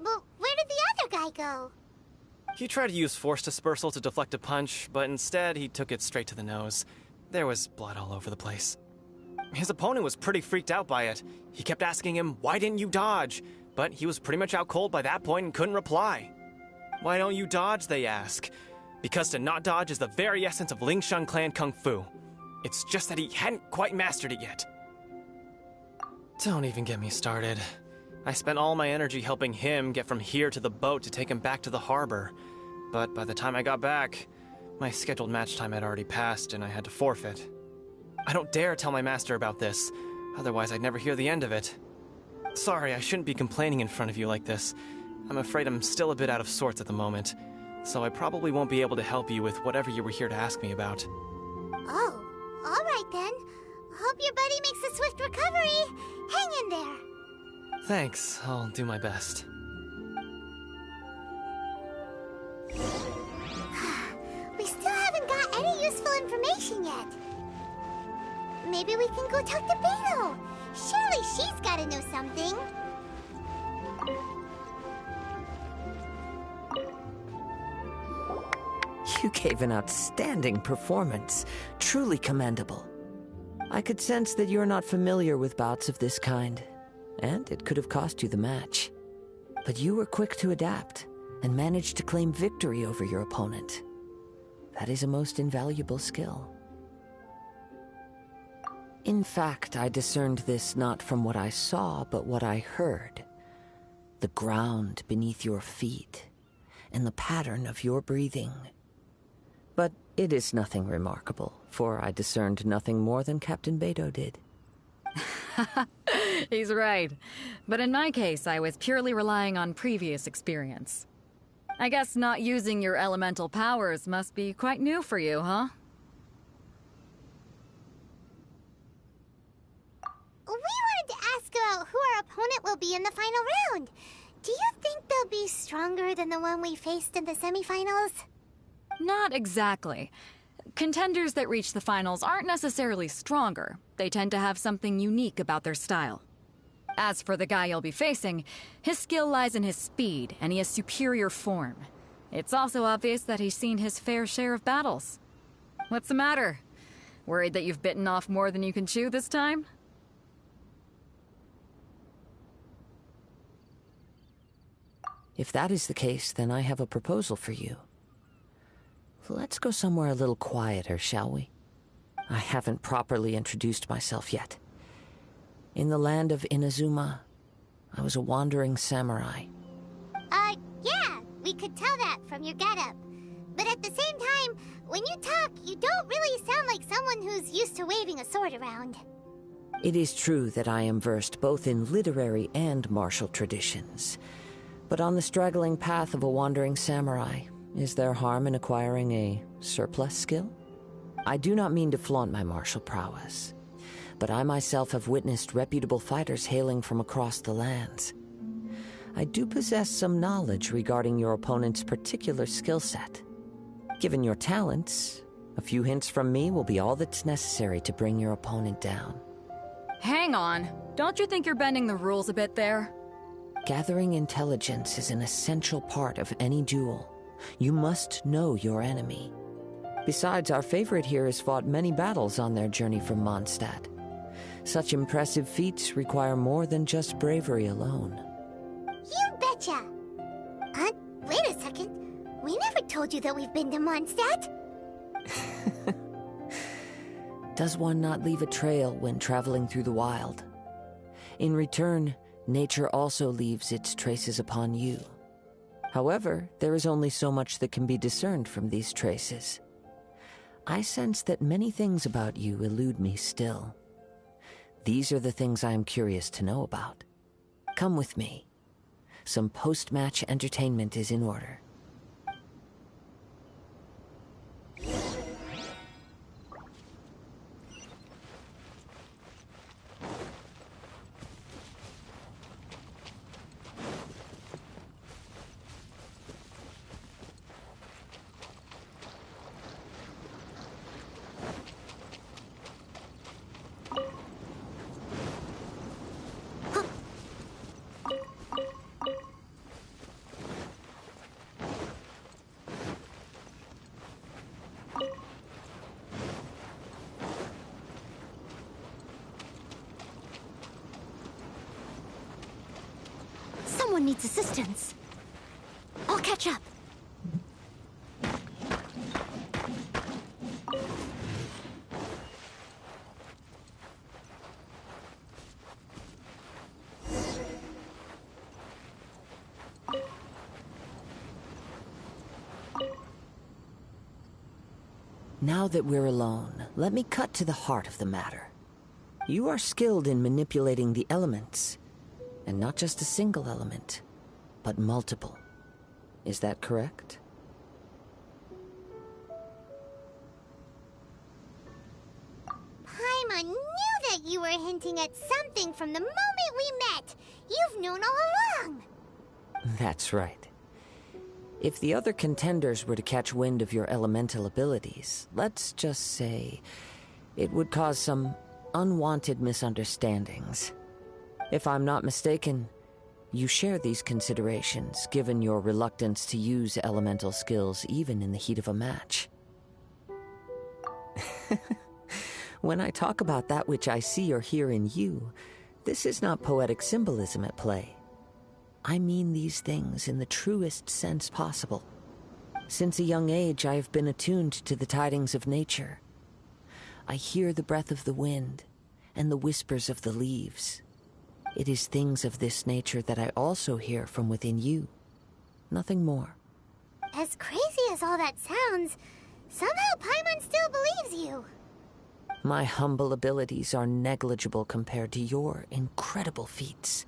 Well, where did the other guy go? He tried to use force dispersal to deflect a punch, but instead he took it straight to the nose. There was blood all over the place. His opponent was pretty freaked out by it. He kept asking him, "Why didn't you dodge?" But he was pretty much out cold by that point and couldn't reply. "Why don't you dodge?" they ask. Because to not dodge is the very essence of Lingshan clan Kung Fu. It's just that he hadn't quite mastered it yet. Don't even get me started. I spent all my energy helping him get from here to the boat to take him back to the harbor. But by the time I got back, my scheduled match time had already passed and I had to forfeit. I don't dare tell my master about this, otherwise I'd never hear the end of it. Sorry, I shouldn't be complaining in front of you like this. I'm afraid I'm still a bit out of sorts at the moment, so I probably won't be able to help you with whatever you were here to ask me about. Oh, all right then. Hope your buddy makes a swift recovery. Hang in there. Thanks, I'll do my best. We still haven't got any useful information yet. Maybe we can go talk to Beto. Surely she's gotta know something. You gave an outstanding performance. Truly commendable. I could sense that you're not familiar with bouts of this kind, and it could have cost you the match. But you were quick to adapt, and managed to claim victory over your opponent. That is a most invaluable skill. In fact, I discerned this not from what I saw, but what I heard. The ground beneath your feet, and the pattern of your breathing. But it is nothing remarkable, for I discerned nothing more than Captain Beto did. He's right. But in my case, I was purely relying on previous experience. I guess not using your elemental powers must be quite new for you, huh? We wanted to ask about who our opponent will be in the final round. Do you think they'll be stronger than the one we faced in the semifinals? Not exactly. Contenders that reach the finals aren't necessarily stronger. They tend to have something unique about their style. As for the guy you'll be facing, his skill lies in his speed, and he has superior form. It's also obvious that he's seen his fair share of battles. What's the matter? Worried that you've bitten off more than you can chew this time? If that is the case, then I have a proposal for you. Let's go somewhere a little quieter, shall we? I haven't properly introduced myself yet. In the land of Inazuma, I was a wandering samurai. Yeah, we could tell that from your getup. But at the same time, when you talk, you don't really sound like someone who's used to waving a sword around. It is true that I am versed both in literary and martial traditions. But on the straggling path of a wandering samurai, is there harm in acquiring a surplus skill? I do not mean to flaunt my martial prowess, but I myself have witnessed reputable fighters hailing from across the lands. I do possess some knowledge regarding your opponent's particular skill set. Given your talents, a few hints from me will be all that's necessary to bring your opponent down. Hang on. Don't you think you're bending the rules a bit there? Gathering intelligence is an essential part of any duel. You must know your enemy. Besides, our favorite here has fought many battles on their journey from Mondstadt. Such impressive feats require more than just bravery alone. You betcha! Wait a second. We never told you that we've been to Mondstadt. Does one not leave a trail when traveling through the wild? In return, nature also leaves its traces upon you. However, there is only so much that can be discerned from these traces. I sense that many things about you elude me still. These are the things I am curious to know about. Come with me. Some post-match entertainment is in order. Someone needs assistance. I'll catch up. Now that we're alone, let me cut to the heart of the matter. You are skilled in manipulating the elements. And not just a single element, but multiple. Is that correct? Paimon knew that you were hinting at something from the moment we met. You've known all along. That's right. If the other contenders were to catch wind of your elemental abilities, let's just say, it would cause some unwanted misunderstandings. If I'm not mistaken, you share these considerations, given your reluctance to use elemental skills even in the heat of a match. When I talk about that which I see or hear in you, this is not poetic symbolism at play. I mean these things in the truest sense possible. Since a young age, I have been attuned to the tidings of nature. I hear the breath of the wind and the whispers of the leaves. It is things of this nature that I also hear from within you. Nothing more. As crazy as all that sounds, somehow Paimon still believes you. My humble abilities are negligible compared to your incredible feats.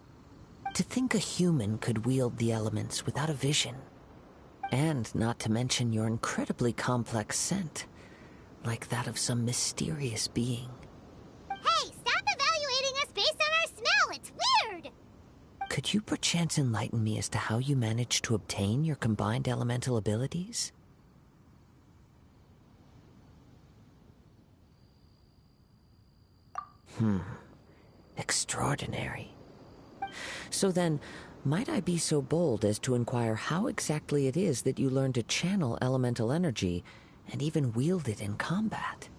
To think a human could wield the elements without a vision. And not to mention your incredibly complex scent, like that of some mysterious being. Hey, stop evaluating us based on our smell! It's weird! Could you perchance enlighten me as to how you managed to obtain your combined elemental abilities? Extraordinary. So then, might I be so bold as to inquire how exactly it is that you learn to channel elemental energy and even wield it in combat?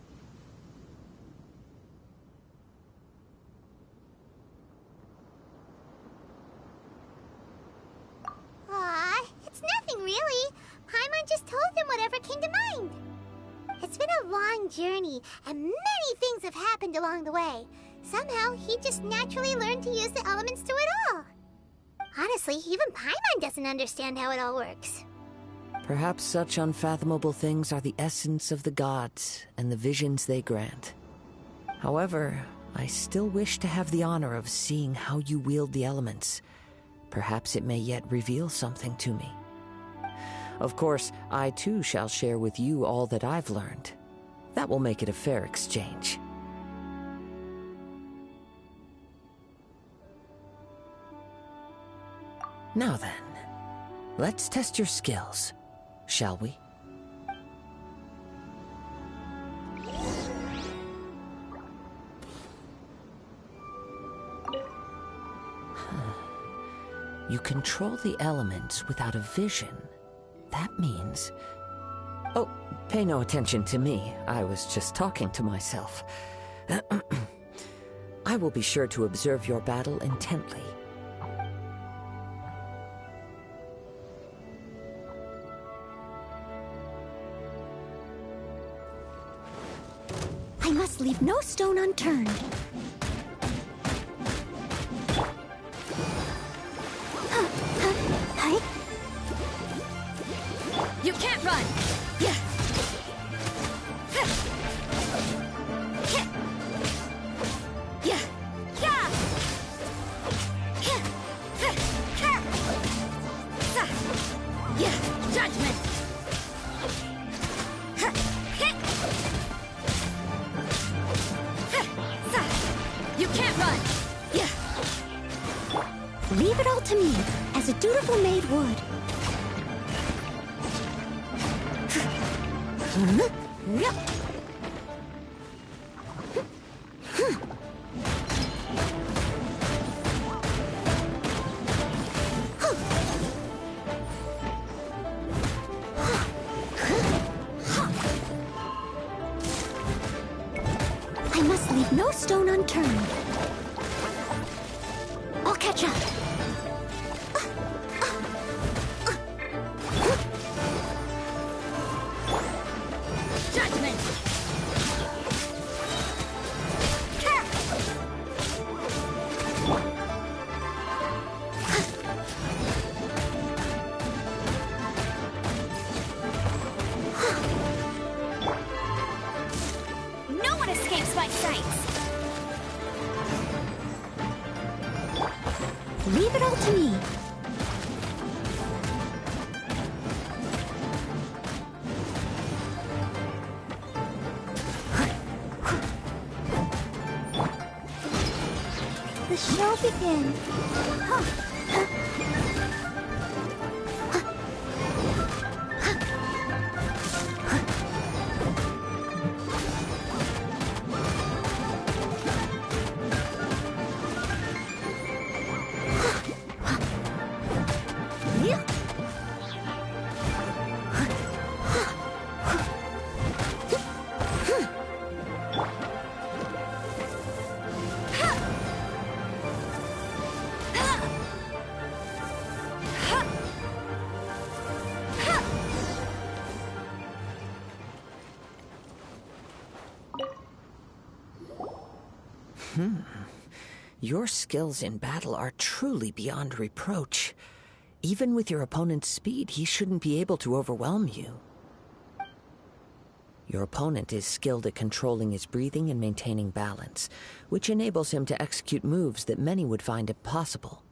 Aw, it's nothing really. Paimon just told him whatever came to mind. It's been a long journey, and many things have happened along the way. Somehow, he just naturally learned to use the elements through it all. Honestly, even Paimon doesn't understand how it all works. Perhaps such unfathomable things are the essence of the gods and the visions they grant. However, I still wish to have the honor of seeing how you wield the elements. Perhaps it may yet reveal something to me. Of course, I too shall share with you all that I've learned. That will make it a fair exchange. Now then, let's test your skills, shall we? You control the elements without a vision. That means... Oh, pay no attention to me. I was just talking to myself. I will be sure to observe your battle intently. I must leave no stone unturned. You can't run! Yeah. Yeah. Yeah. Yeah. Judgment. You can't run! Yeah. Leave it all to me, as a dutiful maid would. I must leave no stone unturned. I'll catch up. Judgment! No one escapes my sights! Leave it all to me. The show begins. Your skills in battle are truly beyond reproach. Even with your opponent's speed, he shouldn't be able to overwhelm you. Your opponent is skilled at controlling his breathing and maintaining balance, which enables him to execute moves that many would find impossible.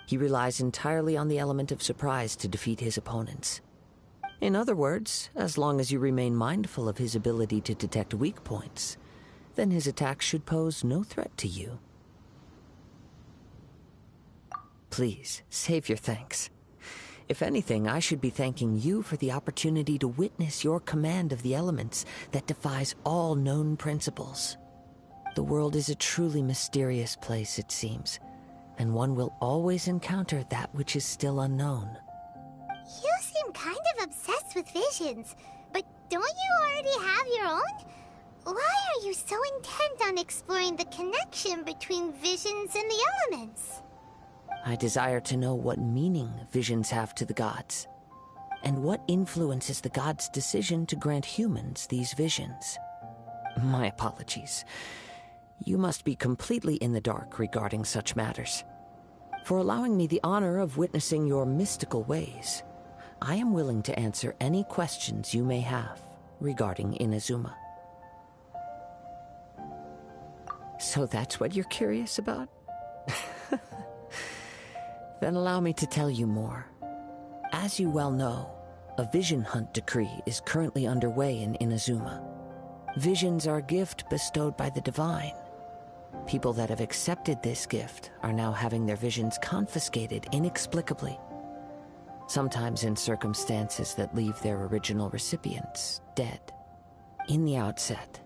He relies entirely on the element of surprise to defeat his opponents. In other words, as long as you remain mindful of his ability to detect weak points, then his attacks should pose no threat to you. Please, save your thanks. If anything, I should be thanking you for the opportunity to witness your command of the elements that defies all known principles. The world is a truly mysterious place, it seems, and one will always encounter that which is still unknown. You seem kind of obsessed with visions, but don't you already have your own? Why are you so intent on exploring the connection between visions and the elements? I desire to know what meaning visions have to the gods, and what influences the gods' decision to grant humans these visions. My apologies. You must be completely in the dark regarding such matters. For allowing me the honor of witnessing your mystical ways, I am willing to answer any questions you may have regarding Inazuma. So that's what you're curious about? Then allow me to tell you more. As you well know, a vision hunt decree is currently underway in Inazuma. Visions are a gift bestowed by the divine. People that have accepted this gift are now having their visions confiscated inexplicably, sometimes in circumstances that leave their original recipients dead. In the outset,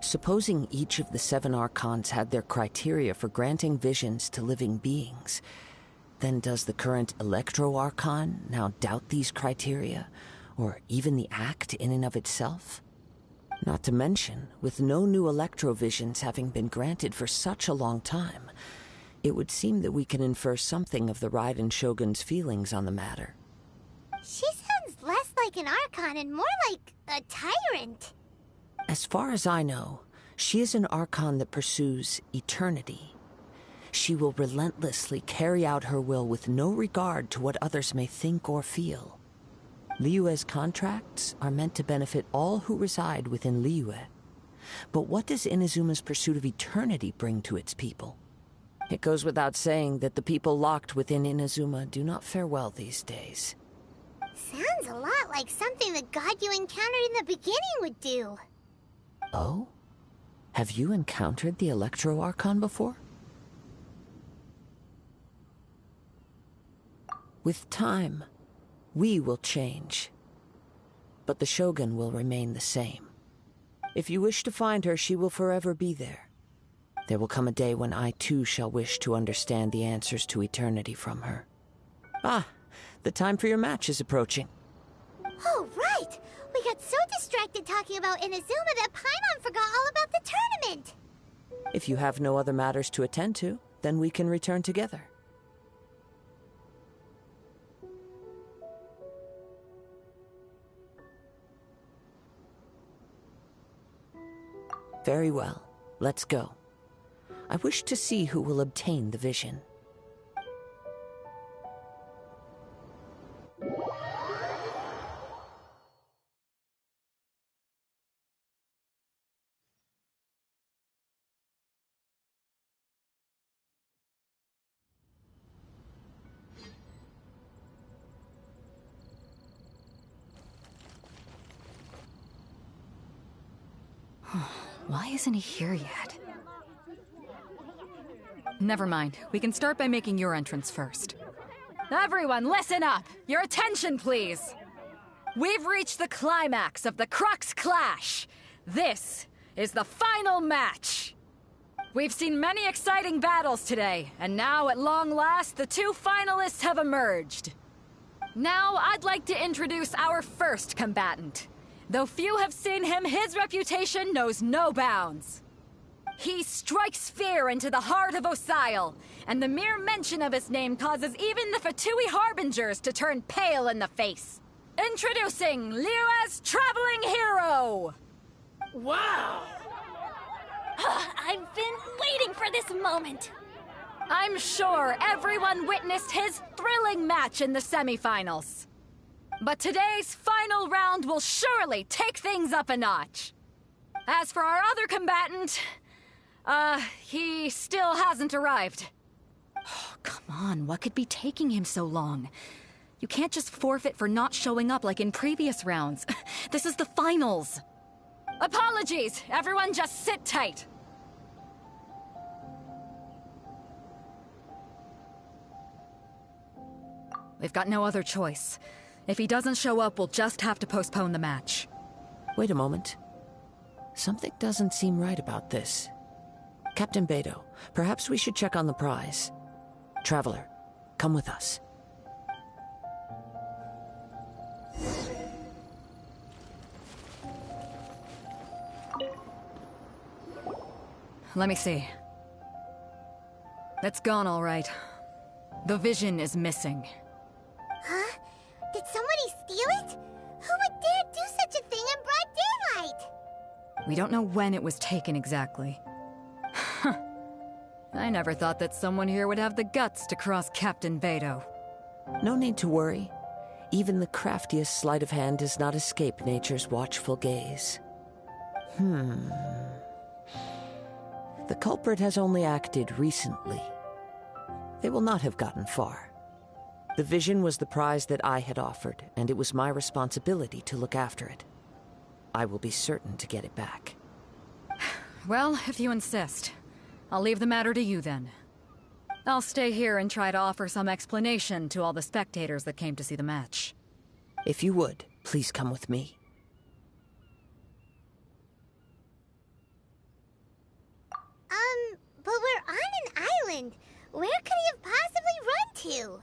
supposing each of the 7 archons had their criteria for granting visions to living beings, then does the current Electro-Archon now doubt these criteria, or even the act in and of itself? Not to mention, with no new Electro-Visions having been granted for such a long time, it would seem that we can infer something of the Raiden Shogun's feelings on the matter. She sounds less like an Archon and more like a tyrant. As far as I know, she is an Archon that pursues eternity. She will relentlessly carry out her will with no regard to what others may think or feel. Liyue's contracts are meant to benefit all who reside within Liyue. But what does Inazuma's pursuit of eternity bring to its people? It goes without saying that the people locked within Inazuma do not fare well these days. Sounds a lot like something the god you encountered in the beginning would do. Oh? Have you encountered the Electro-Archon before? With time, we will change, but the Shogun will remain the same. If you wish to find her, she will forever be there. There will come a day when I too shall wish to understand the answers to eternity from her. Ah, the time for your match is approaching. Oh, right! We got so distracted talking about Inazuma that Paimon forgot all about the tournament! If you have no other matters to attend to, then we can return together. Very well. Let's go. I wish to see who will obtain the vision. Why isn't he here yet? Never mind. We can start by making your entrance first. Everyone, listen up! Your attention, please! We've reached the climax of the Crux Clash! This is the final match! We've seen many exciting battles today, and now, at long last, the 2 finalists have emerged. Now, I'd like to introduce our first combatant. Though few have seen him, his reputation knows no bounds. He strikes fear into the heart of Osile, and the mere mention of his name causes even the Fatui Harbingers to turn pale in the face. Introducing Liyue's traveling hero! Wow! I've been waiting for this moment! I'm sure everyone witnessed his thrilling match in the semifinals. But today's final round will surely take things up a notch. As for our other combatant, he still hasn't arrived. Oh, come on, what could be taking him so long? You can't just forfeit for not showing up like in previous rounds. This is the finals. Apologies, everyone just sit tight. We've got no other choice. If he doesn't show up, we'll just have to postpone the match. Wait a moment. Something doesn't seem right about this. Captain Beto, perhaps we should check on the prize. Traveler, come with us. Let me see. It's gone all right. The vision is missing. Huh? Did somebody steal it? Who would dare do such a thing in broad daylight? We don't know when it was taken exactly. I never thought that someone here would have the guts to cross Captain Beto. No need to worry. Even the craftiest sleight of hand does not escape nature's watchful gaze. The culprit has only acted recently. They will not have gotten far. The vision was the prize that I had offered, and it was my responsibility to look after it. I will be certain to get it back. Well, if you insist. I'll leave the matter to you then. I'll stay here and try to offer some explanation to all the spectators that came to see the match. If you would, please come with me. But we're on an island. Where could he have possibly run to?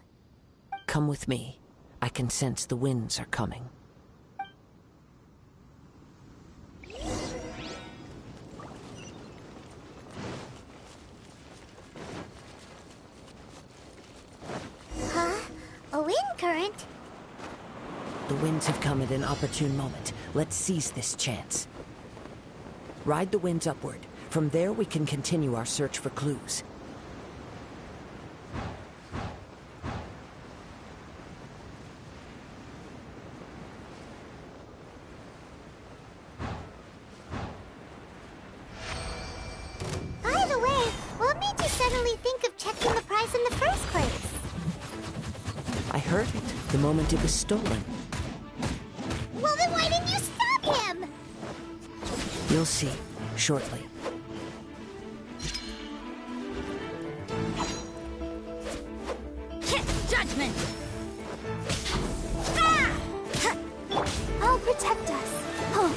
Come with me. I can sense the winds are coming. Huh? A wind current? The winds have come at an opportune moment. Let's seize this chance. Ride the winds upward. From there, we can continue our search for clues. By the way, what made you suddenly think of checking the prize in the first place? I heard it the moment it was stolen. Well, then why didn't you stop him? You'll see, shortly. Judgment! I'll protect us. Oh,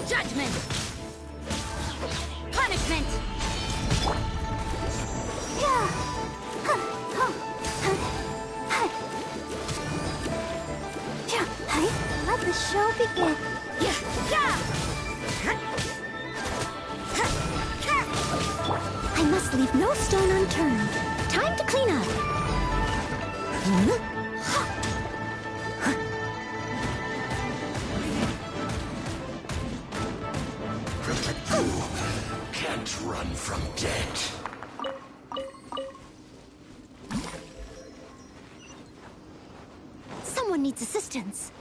Judgment! Punishment! Let the show begin. I must leave no stone unturned. Time to clean up. Can't run from death. Someone needs assistance.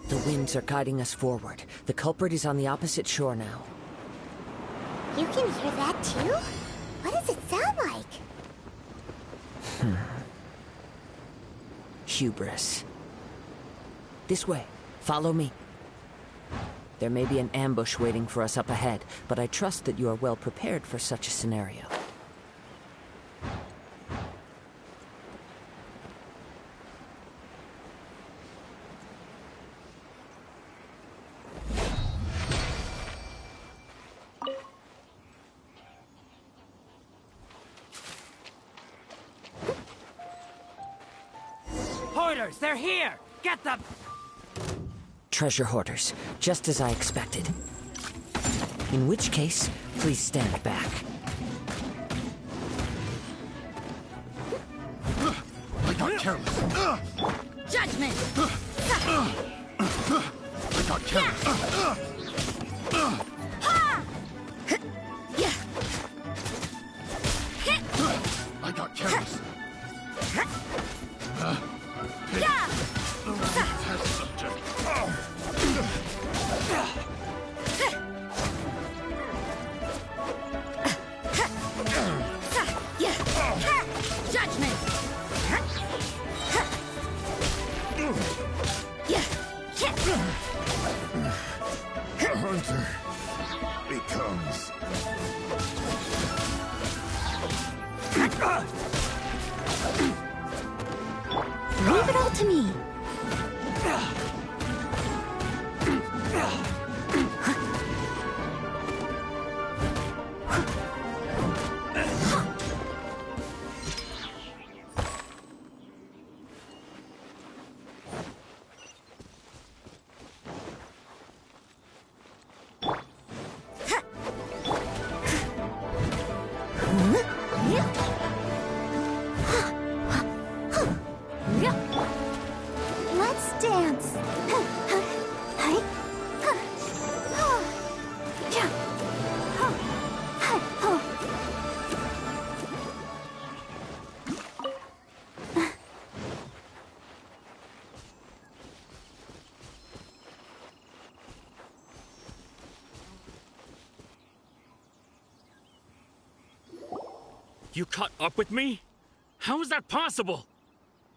The winds are guiding us forward. The culprit is on the opposite shore now. You can hear that too? What does it sound like? Hubris. This way. Follow me. There may be an ambush waiting for us up ahead, but I trust that you are well prepared for such a scenario. Hoarders, they're here! Get them! Treasure hoarders, just as I expected. In which case, please stand back. I got careless. Judgment! I got careless. I got careless. Test subject. Judgment! Hunter. becomes. Leave it all to me. Let's dance. You caught up with me? How is that possible?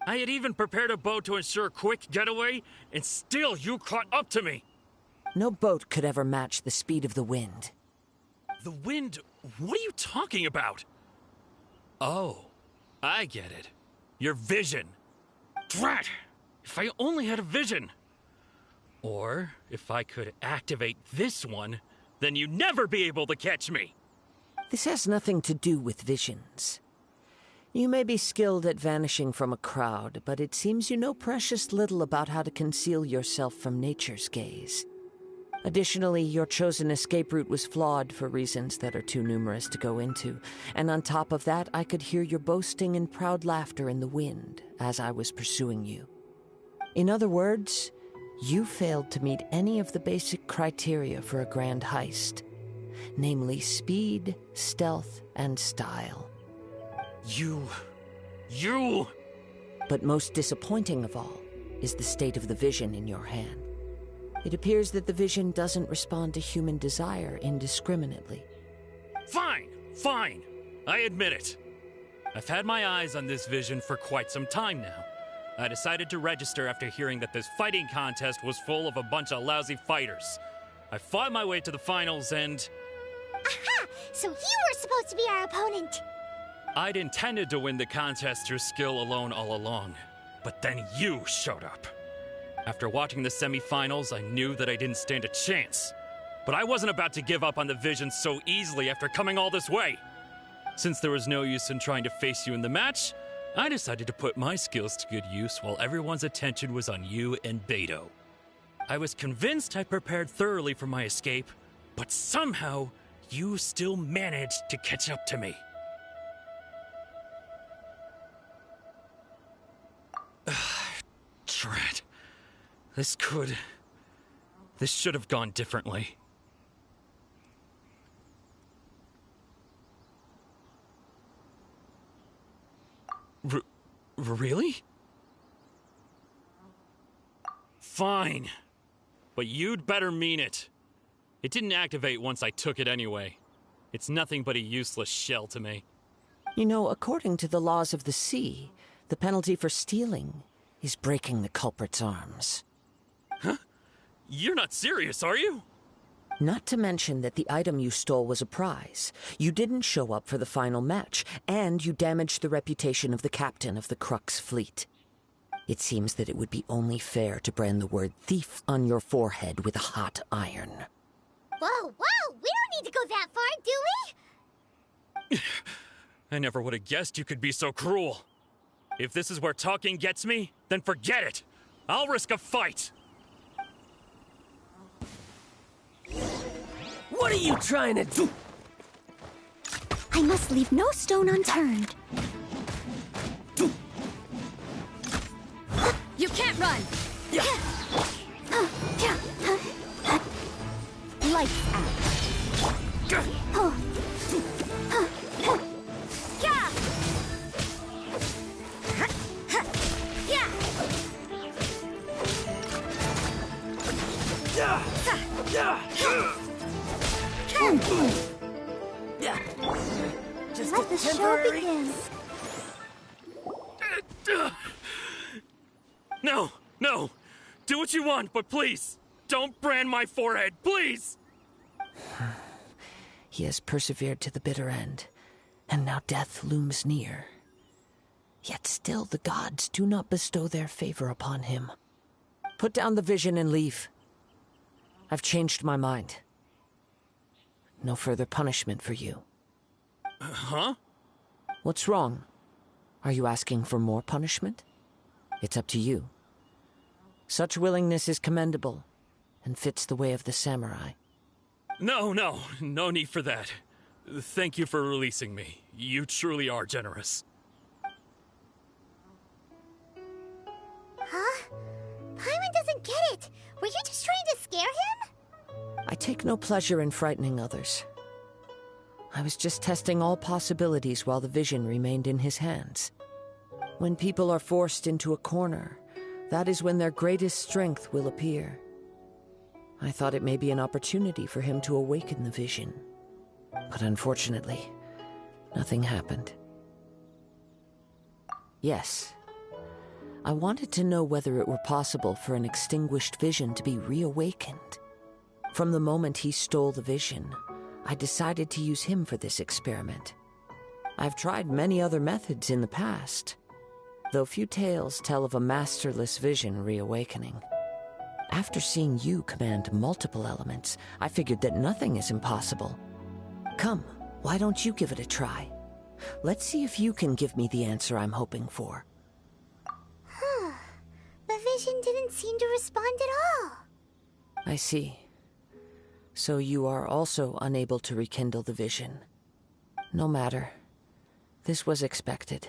I had even prepared a boat to ensure a quick getaway, and still you caught up to me. No boat could ever match the speed of the wind. The wind? What are you talking about? Oh, I get it. Your vision. Drat! If I only had a vision. Or, if I could activate this one, then you'd never be able to catch me. This has nothing to do with visions. You may be skilled at vanishing from a crowd, but it seems you know precious little about how to conceal yourself from nature's gaze. Additionally, your chosen escape route was flawed for reasons that are too numerous to go into, and on top of that, I could hear your boasting and proud laughter in the wind as I was pursuing you. In other words, you failed to meet any of the basic criteria for a grand heist. Namely speed, stealth, and style. You... But most disappointing of all is the state of the vision in your hand. It appears that the vision doesn't respond to human desire indiscriminately. Fine. I admit it. I've had my eyes on this vision for quite some time now. I decided to register after hearing that this fighting contest was full of a bunch of lousy fighters. I fought my way to the finals and... Aha! So you were supposed to be our opponent! I'd intended to win the contest through skill alone all along, but then you showed up. After watching the semi-finals, I knew that I didn't stand a chance. But I wasn't about to give up on the vision so easily after coming all this way. Since there was no use in trying to face you in the match, I decided to put my skills to good use while everyone's attention was on you and Beto. I was convinced I prepared thoroughly for my escape, but somehow, you still managed to catch up to me. Drat. This should have gone differently. Really? Fine. But you'd better mean it. It didn't activate once I took it anyway. It's nothing but a useless shell to me. You know, according to the laws of the sea, the penalty for stealing is breaking the culprit's arms. Huh? You're not serious, are you? Not to mention that the item you stole was a prize. You didn't show up for the final match, and you damaged the reputation of the captain of the Crux fleet. It seems that it would be only fair to brand the word thief on your forehead with a hot iron. Whoa! We don't need to go that far, do we? I never would have guessed you could be so cruel. If this is where talking gets me, then forget it. I'll risk a fight. What are you trying to do? I must leave no stone unturned. You can't run! Lights out. Just let the show begin. No. Do what you want, but please, don't brand my forehead, please! He has persevered to the bitter end, and now death looms near. Yet still the gods do not bestow their favor upon him. Put down the vision and leave. I've changed my mind. No further punishment for you. Huh? What's wrong? Are you asking for more punishment? It's up to you. Such willingness is commendable, and fits the way of the samurai. No need for that. Thank you for releasing me. You truly are generous. Huh? Paimon doesn't get it. Were you just trying to scare him? I take no pleasure in frightening others. I was just testing all possibilities while the vision remained in his hands. When people are forced into a corner, that is when their greatest strength will appear. I thought it may be an opportunity for him to awaken the vision. But unfortunately, nothing happened. Yes, I wanted to know whether it were possible for an extinguished vision to be reawakened. From the moment he stole the vision, I decided to use him for this experiment. I've tried many other methods in the past, though few tales tell of a masterless vision reawakening. After seeing you command multiple elements, I figured that nothing is impossible. Come, why don't you give it a try? Let's see if you can give me the answer I'm hoping for. The vision didn't seem to respond at all. I see. So you are also unable to rekindle the vision. No matter. This was expected.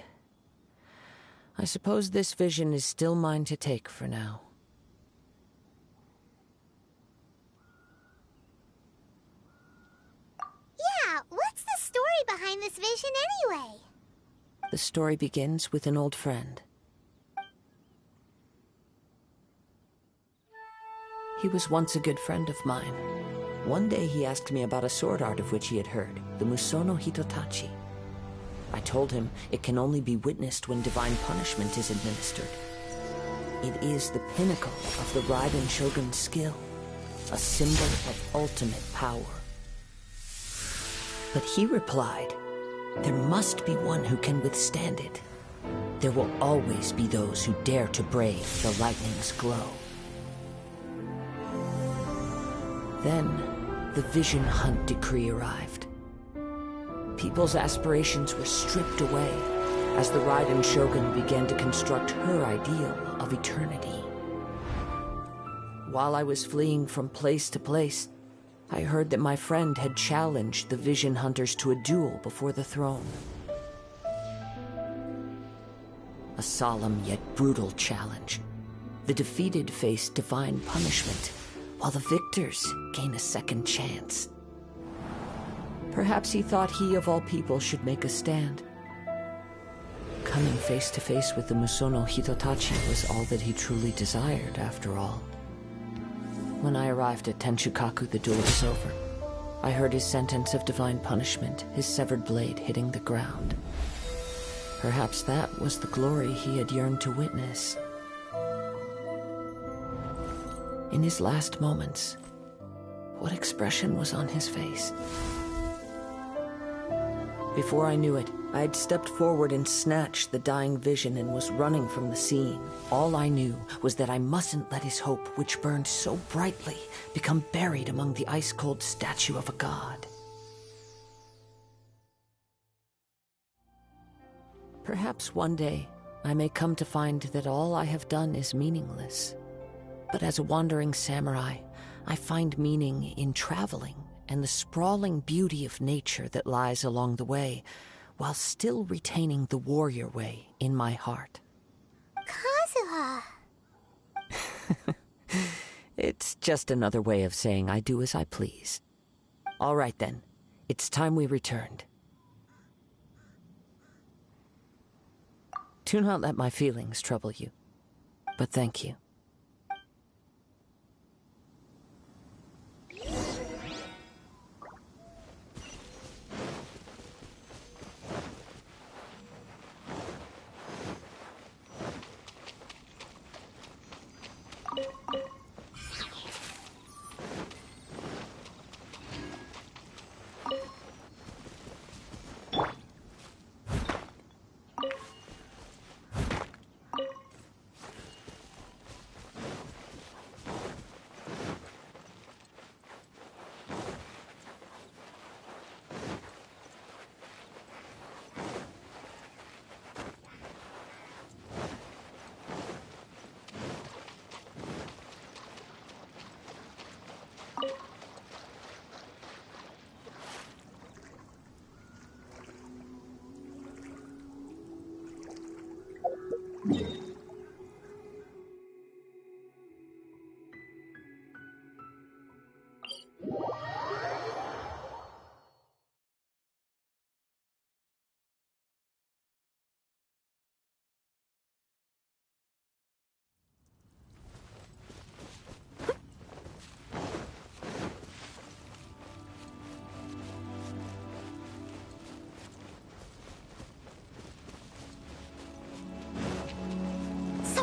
I suppose this vision is still mine to take for now. Yeah, what's the story behind this vision anyway? The story begins with an old friend. He was once a good friend of mine. One day he asked me about a sword art of which he had heard, the Musono Hitotachi. I told him it can only be witnessed when divine punishment is administered. It is the pinnacle of the Raiden Shogun's skill, a symbol of ultimate power. But he replied, there must be one who can withstand it. There will always be those who dare to brave the lightning's glow. Then, the Vision Hunt decree arrived. People's aspirations were stripped away as the Raiden Shogun began to construct her ideal of eternity. While I was fleeing from place to place, I heard that my friend had challenged the Vision Hunters to a duel before the throne. A solemn yet brutal challenge. The defeated face divine punishment, while the victors gain a second chance. Perhaps he thought he of all people should make a stand. Coming face to face with the Musono Hitotachi was all that he truly desired, after all. When I arrived at Tenshukaku, the duel was over. I heard his sentence of divine punishment, his severed blade hitting the ground. Perhaps that was the glory he had yearned to witness. In his last moments, what expression was on his face? Before I knew it, I had stepped forward and snatched the dying vision and was running from the scene. All I knew was that I mustn't let his hope, which burned so brightly, become buried among the ice-cold statue of a god. Perhaps one day, I may come to find that all I have done is meaningless. But as a wandering samurai, I find meaning in traveling and the sprawling beauty of nature that lies along the way, while still retaining the warrior way in my heart. Kazuha! It's just another way of saying I do as I please. All right then, it's time we returned. Do not let my feelings trouble you, but thank you.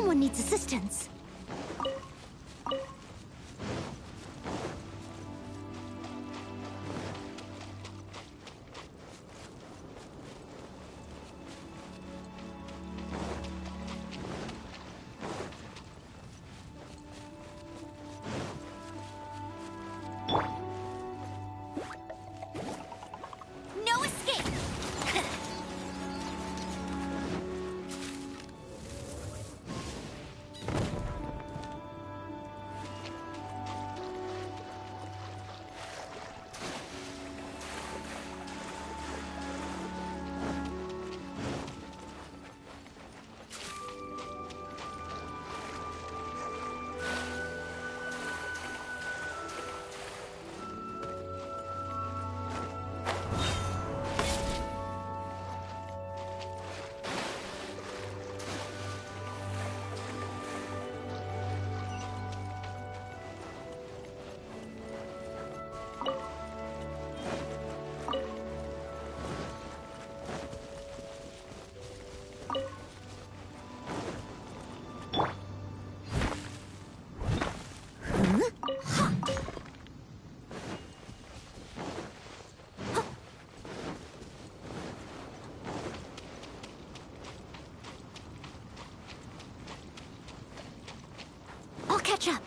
Someone needs assistance. No escape! I'll catch up.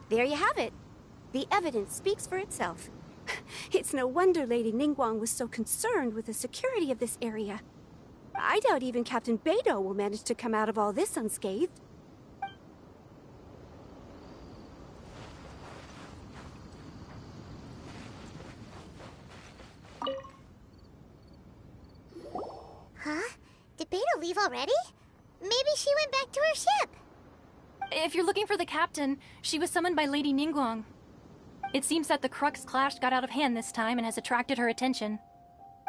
There you have it. The evidence speaks for itself. It's no wonder Lady Ningguang was so concerned with the security of this area. I doubt even Captain Beidou will manage to come out of all this unscathed. Huh? Did Beidou leave already? Maybe she went back to her ship. If you're looking for the captain, she was summoned by Lady Ningguang. It seems that the Crux clash got out of hand this time and has attracted her attention.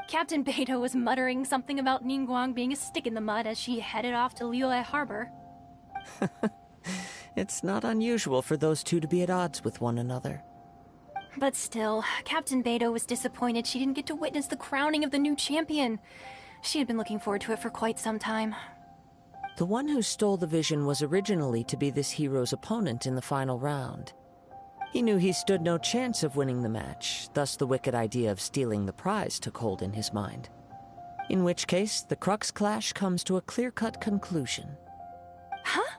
Captain Beidou was muttering something about Ningguang being a stick in the mud as she headed off to Liyue Harbor. It's not unusual for those two to be at odds with one another. But still, Captain Beidou was disappointed she didn't get to witness the crowning of the new champion. She had been looking forward to it for quite some time. The one who stole the vision was originally to be this hero's opponent in the final round. He knew he stood no chance of winning the match, thus the wicked idea of stealing the prize took hold in his mind. In which case, the Crux clash comes to a clear-cut conclusion. Huh?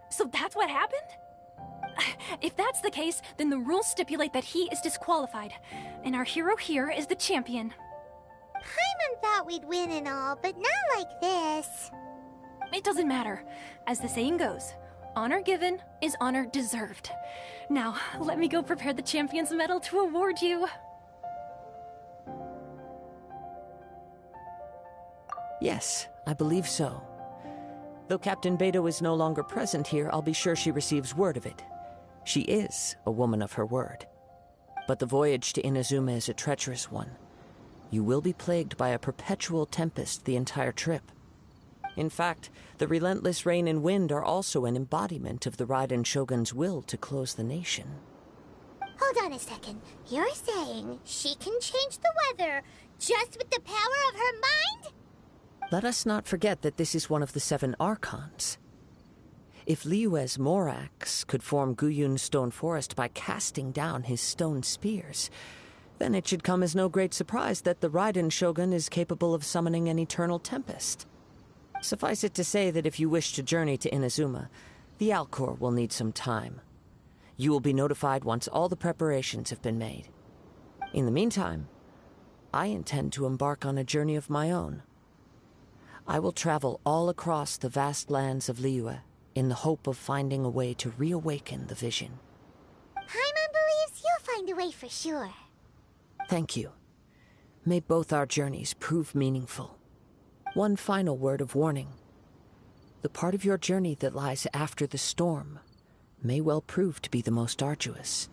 So that's what happened? If that's the case, then the rules stipulate that he is disqualified, and our hero here is the champion. Paimon thought we'd win and all, but not like this. It doesn't matter. As the saying goes, honor given is honor deserved. Now, let me go prepare the champion's medal to award you. Yes, I believe so. Though Captain Beidou is no longer present here, I'll be sure she receives word of it. She is a woman of her word. But the voyage to Inazuma is a treacherous one. You will be plagued by a perpetual tempest the entire trip. In fact, the relentless rain and wind are also an embodiment of the Raiden Shogun's will to close the nation. Hold on a second. You're saying she can change the weather just with the power of her mind? Let us not forget that this is one of the 7 Archons. If Liyue's Morax could form Guyun's stone forest by casting down his stone spears, then it should come as no great surprise that the Raiden Shogun is capable of summoning an eternal tempest. Suffice it to say that if you wish to journey to Inazuma, the Alcor will need some time. You will be notified once all the preparations have been made. In the meantime, I intend to embark on a journey of my own. I will travel all across the vast lands of Liyue in the hope of finding a way to reawaken the vision. Paimon believes you'll find a way for sure. Thank you. May both our journeys prove meaningful. One final word of warning. The part of your journey that lies after the storm may well prove to be the most arduous.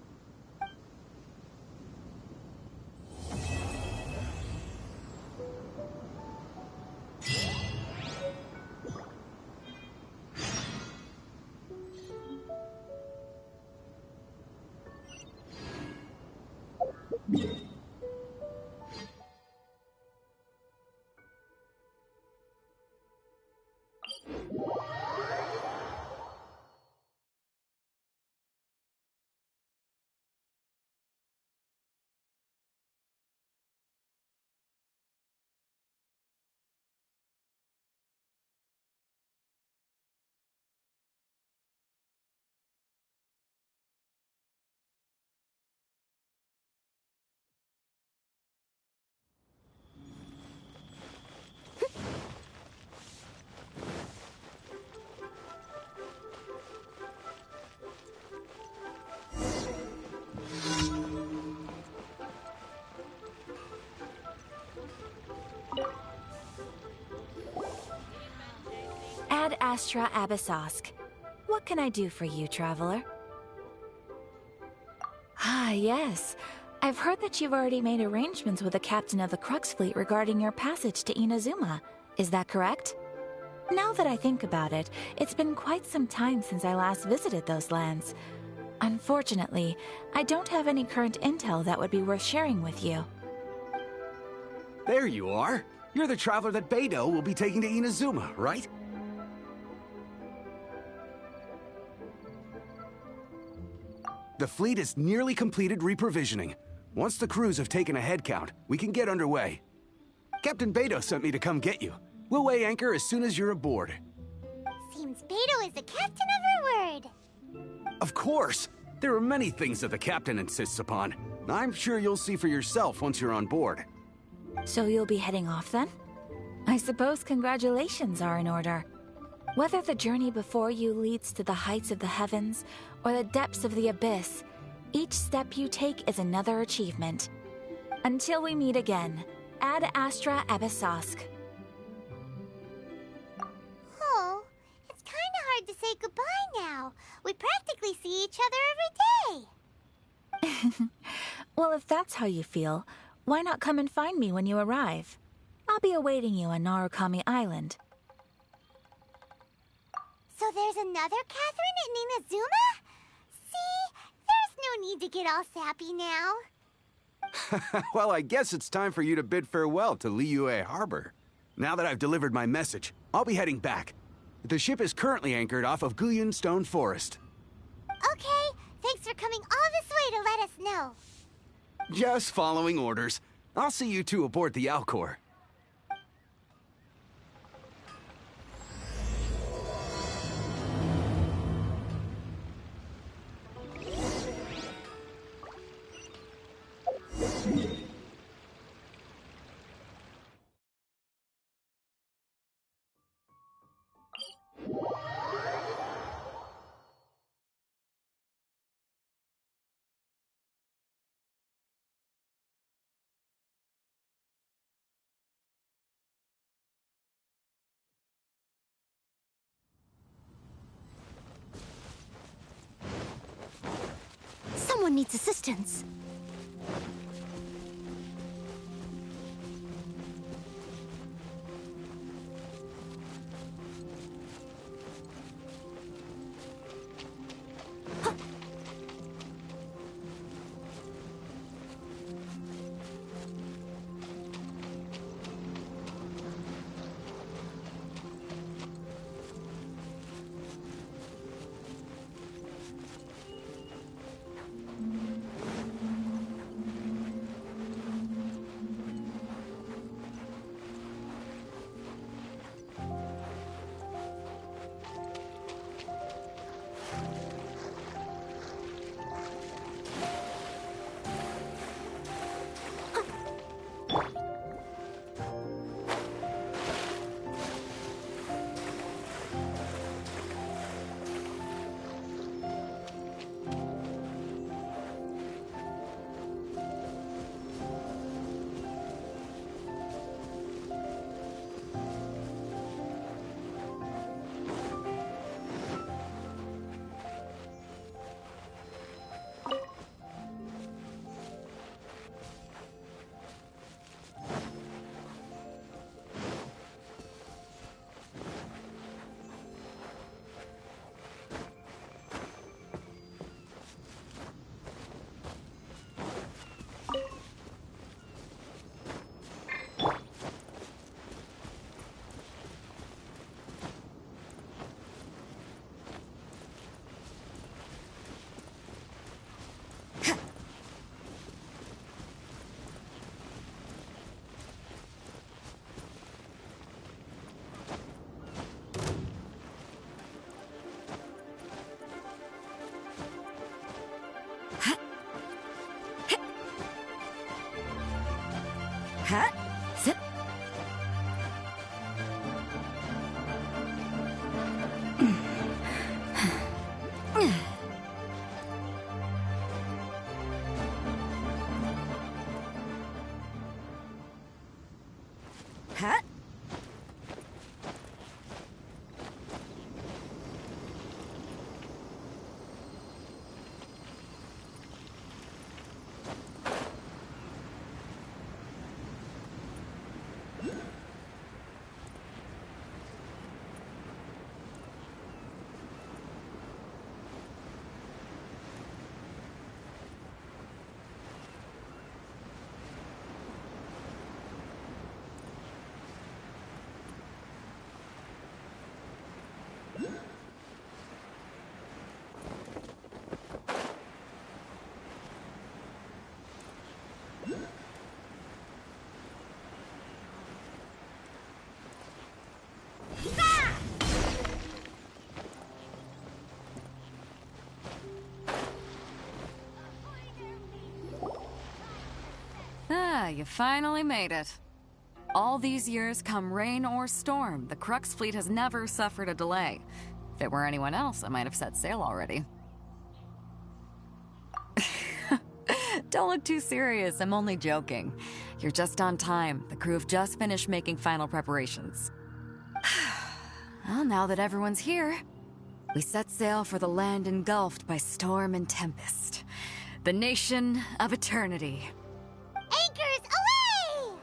Ad Astra Abyssosk. What can I do for you, traveler? Ah, yes. I've heard that you've already made arrangements with the captain of the Crux fleet regarding your passage to Inazuma. Is that correct? Now that I think about it, it's been quite some time since I last visited those lands. Unfortunately, I don't have any current intel that would be worth sharing with you. There you are. You're the traveler that Beidou will be taking to Inazuma, right? The fleet has nearly completed reprovisioning. Once the crews have taken a head count, we can get underway. Captain Beidou sent me to come get you. We'll weigh anchor as soon as you're aboard. Seems Beidou is the captain of her word. Of course! There are many things that the captain insists upon. I'm sure you'll see for yourself once you're on board. So you'll be heading off then? I suppose congratulations are in order. Whether the journey before you leads to the heights of the heavens or the depths of the abyss, each step you take is another achievement. Until we meet again, Ad Astra Abyssosk. Oh, it's kinda hard to say goodbye now. We practically see each other every day. Well, if that's how you feel, why not come and find me when you arrive? I'll be awaiting you on Narukami Island. So there's another Catherine in Inazuma? See, there's no need to get all sappy now. Well, I guess it's time for you to bid farewell to Liyue Harbor. Now that I've delivered my message, I'll be heading back. The ship is currently anchored off of Guyun Stone Forest. Okay, thanks for coming all this way to let us know. Just following orders. I'll see you two aboard the Alcor. Someone needs assistance. Ha! Zip! Ha! Ah, you finally made it. All these years, come rain or storm, the Crux fleet has never suffered a delay. If it were anyone else, I might have set sail already. Don't look too serious, I'm only joking. You're just on time. The crew have just finished making final preparations. Well, now that everyone's here, we set sail for the land engulfed by storm and tempest. The nation of eternity. Anchors away!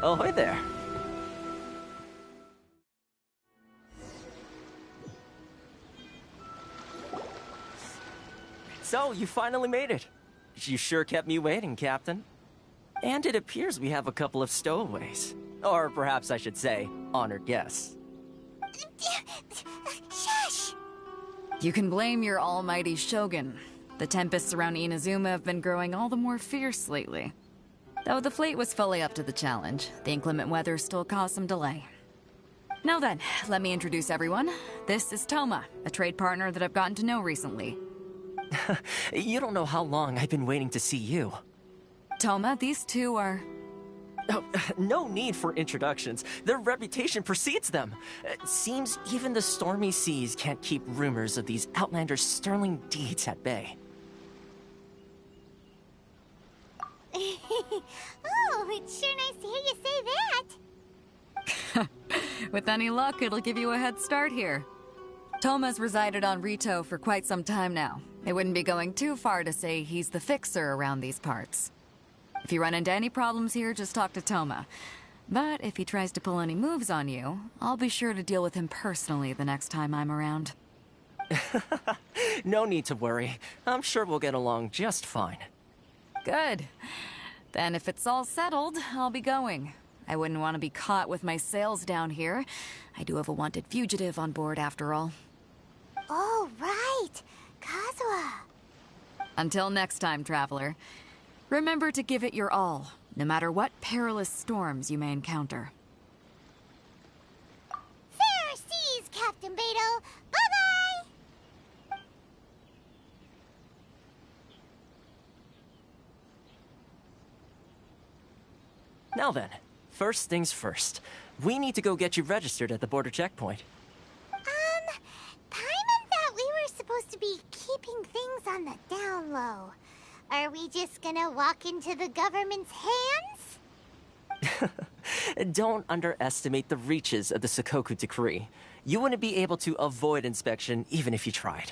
Ahoy there. So, you finally made it. You sure kept me waiting, Captain. And it appears we have a couple of stowaways. Or perhaps I should say, honored guests. Shush! You can blame your almighty Shogun. The tempests around Inazuma have been growing all the more fierce lately. Though the fleet was fully up to the challenge, the inclement weather still caused some delay. Now then, let me introduce everyone. This is Toma, a trade partner that I've gotten to know recently. You don't know how long I've been waiting to see you. Toma, these two are... Oh, no need for introductions. Their reputation precedes them. It seems even the stormy seas can't keep rumors of these outlanders' sterling deeds at bay. Oh, it's sure nice to hear you say that. With any luck, it'll give you a head start here. Toma's resided on Rito for quite some time now. It wouldn't be going too far to say he's the fixer around these parts. If you run into any problems here, just talk to Toma. But if he tries to pull any moves on you, I'll be sure to deal with him personally the next time I'm around. No need to worry. I'm sure we'll get along just fine. Good. Then if it's all settled, I'll be going. I wouldn't want to be caught with my sails down here. I do have a wanted fugitive on board after all. Oh, right. Kazuha. Until next time, traveler. Remember to give it your all, no matter what perilous storms you may encounter. Fair seas, Captain Beidou. Bye-bye! Now then, first things first. We need to go get you registered at the border checkpoint. Paimon thought we were supposed to be keeping things on the down low. Are we just gonna walk into the government's hands? Don't underestimate the reaches of the Sakoku Decree. You wouldn't be able to avoid inspection even if you tried.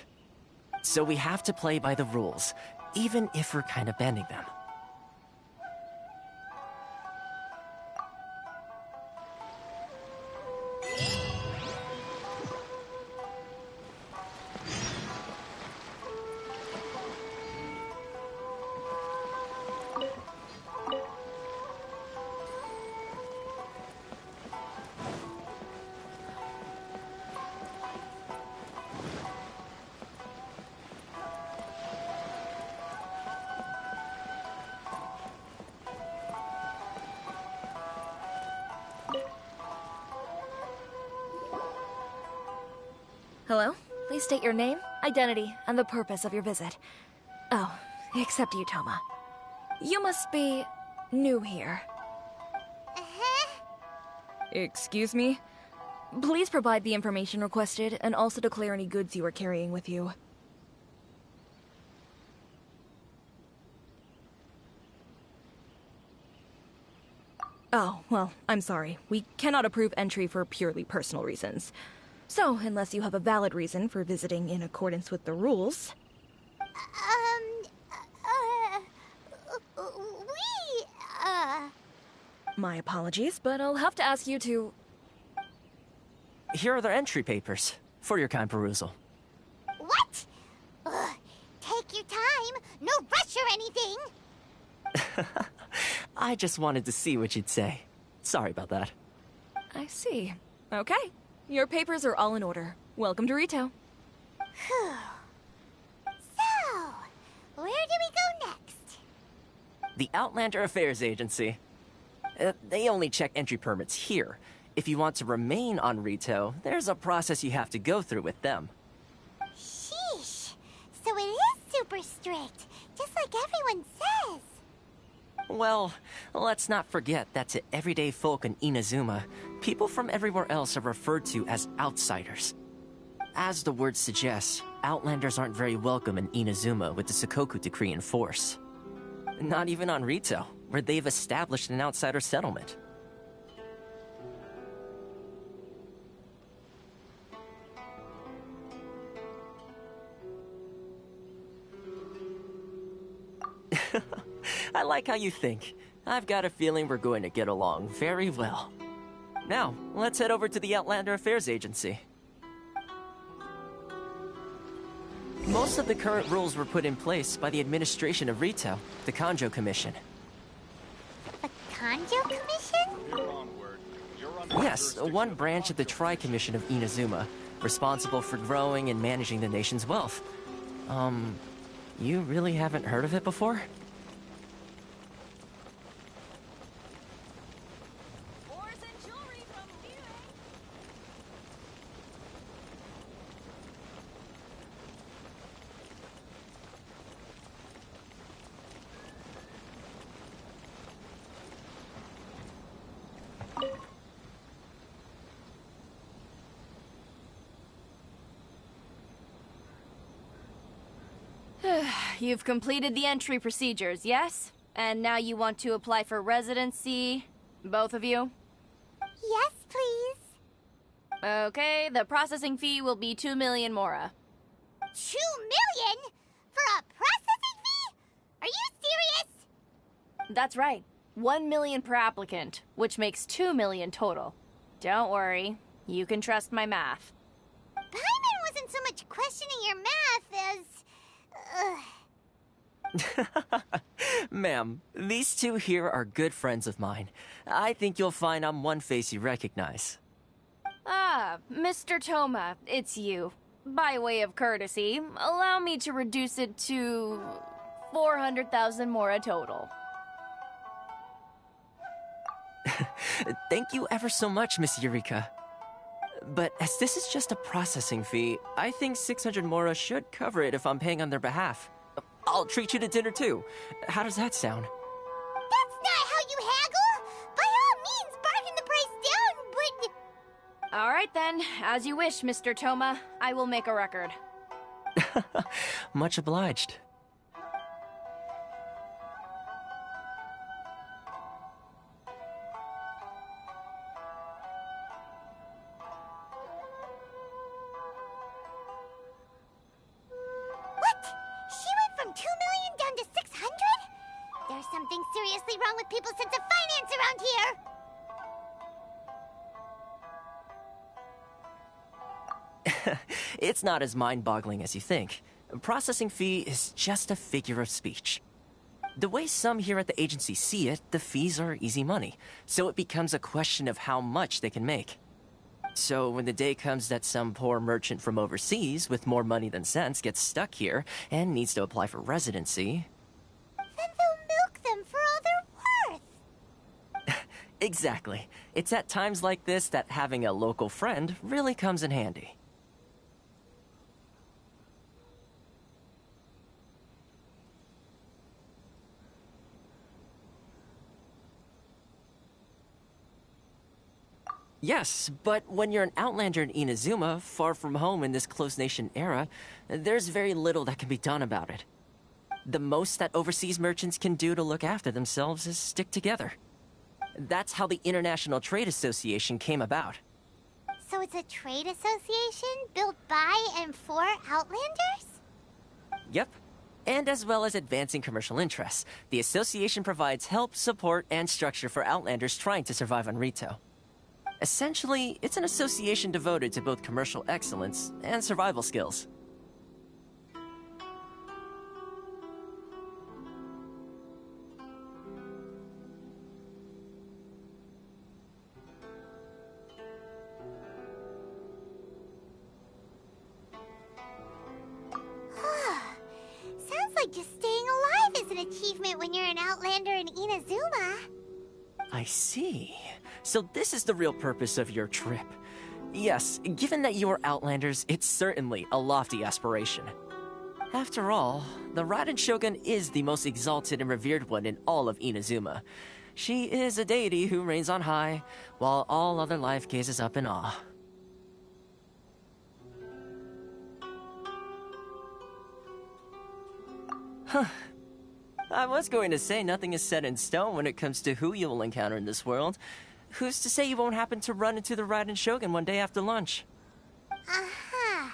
So we have to play by the rules, even if we're kind of bending them. Hello? Please state your name, identity, and the purpose of your visit. Oh, except you, Toma. You must be new here. Excuse me? Please provide the information requested and also declare any goods you are carrying with you. Oh, well, I'm sorry. We cannot approve entry for purely personal reasons. So, unless you have a valid reason for visiting in accordance with the rules... My apologies, but I'll have to ask you to... Here are their entry papers, for your kind perusal. What? Ugh, take your time. No rush or anything. I just wanted to see what you'd say. Sorry about that. I see. Okay. Your papers are all in order. Welcome to Rito. Whew. So, where do we go next? The Outlander Affairs Agency. They only check entry permits here. If you want to remain on Rito, there's a process you have to go through with them. Sheesh. So it is super strict, just like everyone says. Well, let's not forget that to everyday folk in Inazuma, people from everywhere else are referred to as outsiders. As the word suggests, Outlanders aren't very welcome in Inazuma with the Sakoku Decree in force. Not even on Rito, where they've established an outsider settlement. I like how you think. I've got a feeling we're going to get along very well. Now, let's head over to the Outlander Affairs Agency. Most of the current rules were put in place by the administration of Rito, the Kanjo Commission. The Kanjo Commission? Yes, one branch of the Tri-Commission of Inazuma, responsible for growing and managing the nation's wealth. You really haven't heard of it before? You've completed the entry procedures, yes? And now you want to apply for residency? Both of you? Yes, please. Okay, the processing fee will be 2 million mora. 2 million? For a processing fee? Are you serious? That's right. 1 million per applicant, which makes 2 million total. Don't worry, you can trust my math. Paimon wasn't so much questioning your math as... Ma'am, these two here are good friends of mine. I think you'll find I'm one face you recognize. Ah, Mr. Toma, it's you. By way of courtesy, allow me to reduce it to 400,000 mora total. Thank you ever so much, Miss Eureka. But as this is just a processing fee, I think 600 mora should cover it if I'm paying on their behalf. I'll treat you to dinner too. How does that sound? That's not how you haggle! By all means, bargain the price down, but... All right then, as you wish, Mr. Toma. I will make a record. Much obliged. What? She went from 2 million down to 600? There's something seriously wrong with people's sense of finance around here! It's not as mind-boggling as you think. Processing fee is just a figure of speech. The way some here at the agency see it, the fees are easy money, so it becomes a question of how much they can make. So when the day comes that some poor merchant from overseas with more money than sense gets stuck here and needs to apply for residency... Then they'll milk them for all they're worth! Exactly. It's at times like this that having a local friend really comes in handy. Yes, but when you're an outlander in Inazuma, far from home in this closed nation era, there's very little that can be done about it. The most that overseas merchants can do to look after themselves is stick together. That's how the International Trade Association came about. So it's a trade association built by and for Outlanders? Yep. And as well as advancing commercial interests, the association provides help, support, and structure for Outlanders trying to survive on Rito. Essentially, it's an association devoted to both commercial excellence and survival skills. Sounds like just staying alive is an achievement when you're an Outlander in Inazuma. I see. So this is the real purpose of your trip. Yes, given that you are Outlanders, it's certainly a lofty aspiration. After all, the Raiden Shogun is the most exalted and revered one in all of Inazuma. She is a deity who reigns on high, while all other life gazes up in awe. Huh. I was going to say nothing is set in stone when it comes to who you will encounter in this world. Who's to say you won't happen to run into the Raiden Shogun one day after lunch? Uh-huh.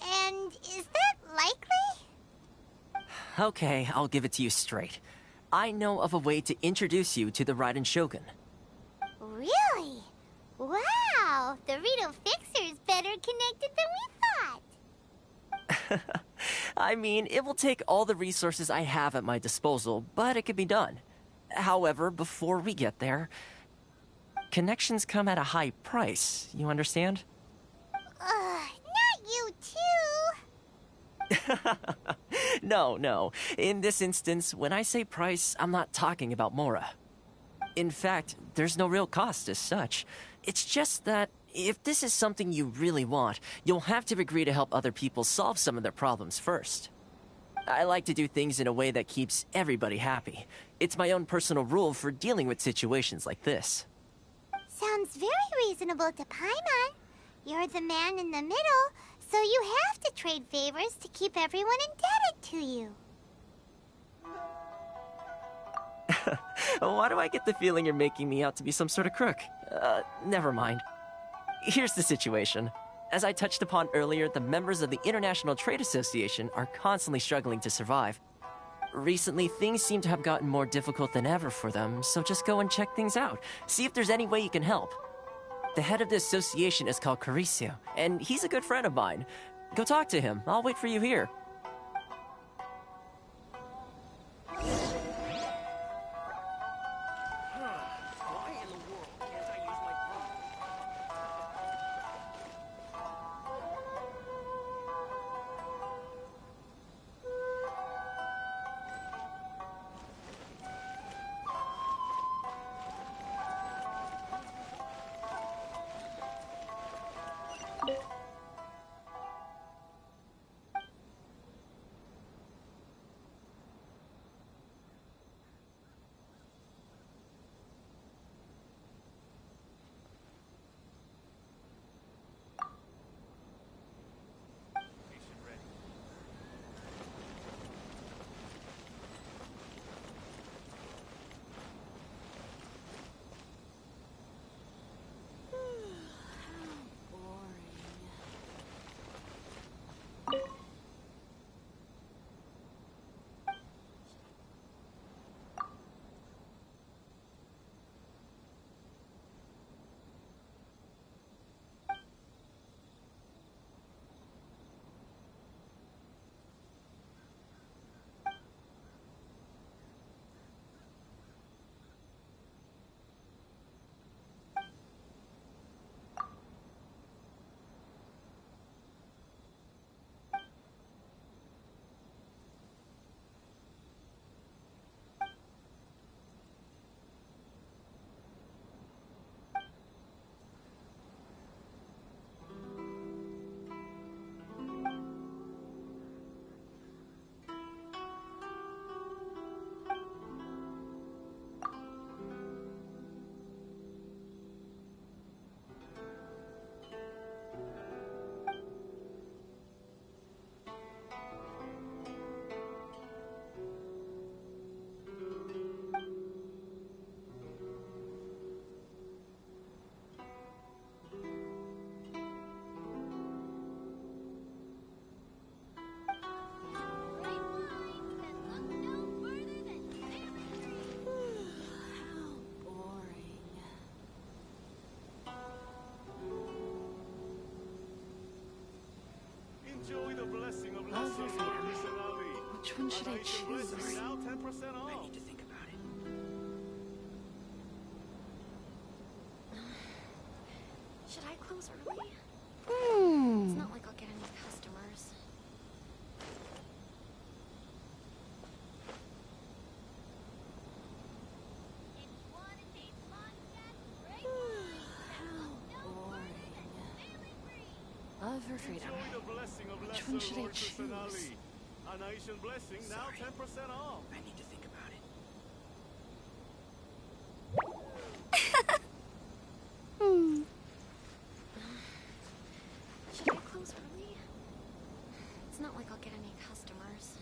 And is that likely? Okay, I'll give it to you straight. I know of a way to introduce you to the Raiden Shogun. Really? Wow! The Rito Fixer's better connected than we thought! I mean, it will take all the resources I have at my disposal, but it can be done. However, before we get there, connections come at a high price, you understand? Not you too! No. In this instance, when I say price, I'm not talking about Mora. In fact, there's no real cost as such. It's just that if this is something you really want, you'll have to agree to help other people solve some of their problems first. I like to do things in a way that keeps everybody happy. It's my own personal rule for dealing with situations like this. Sounds very reasonable to Paimon. You're the man in the middle, so you have to trade favors to keep everyone indebted to you. Why do I get the feeling you're making me out to be some sort of crook? Never mind. Here's the situation. As I touched upon earlier, the members of the International Trade Association are constantly struggling to survive. Recently, things seem to have gotten more difficult than ever for them, so just go and check things out. See if there's any way you can help. The head of the association is called Caricio, and he's a good friend of mine. Go talk to him. I'll wait for you here. Enjoy the blessing of lesser personality. Which one should I choose? Now 10% off. I need to think about it. Should I close early? It's not like I'll get any customers. Love for freedom. Which one should I choose? A nation blessing, now 10% off. I need to think about it. Should I close early? It's not like I'll get any customers.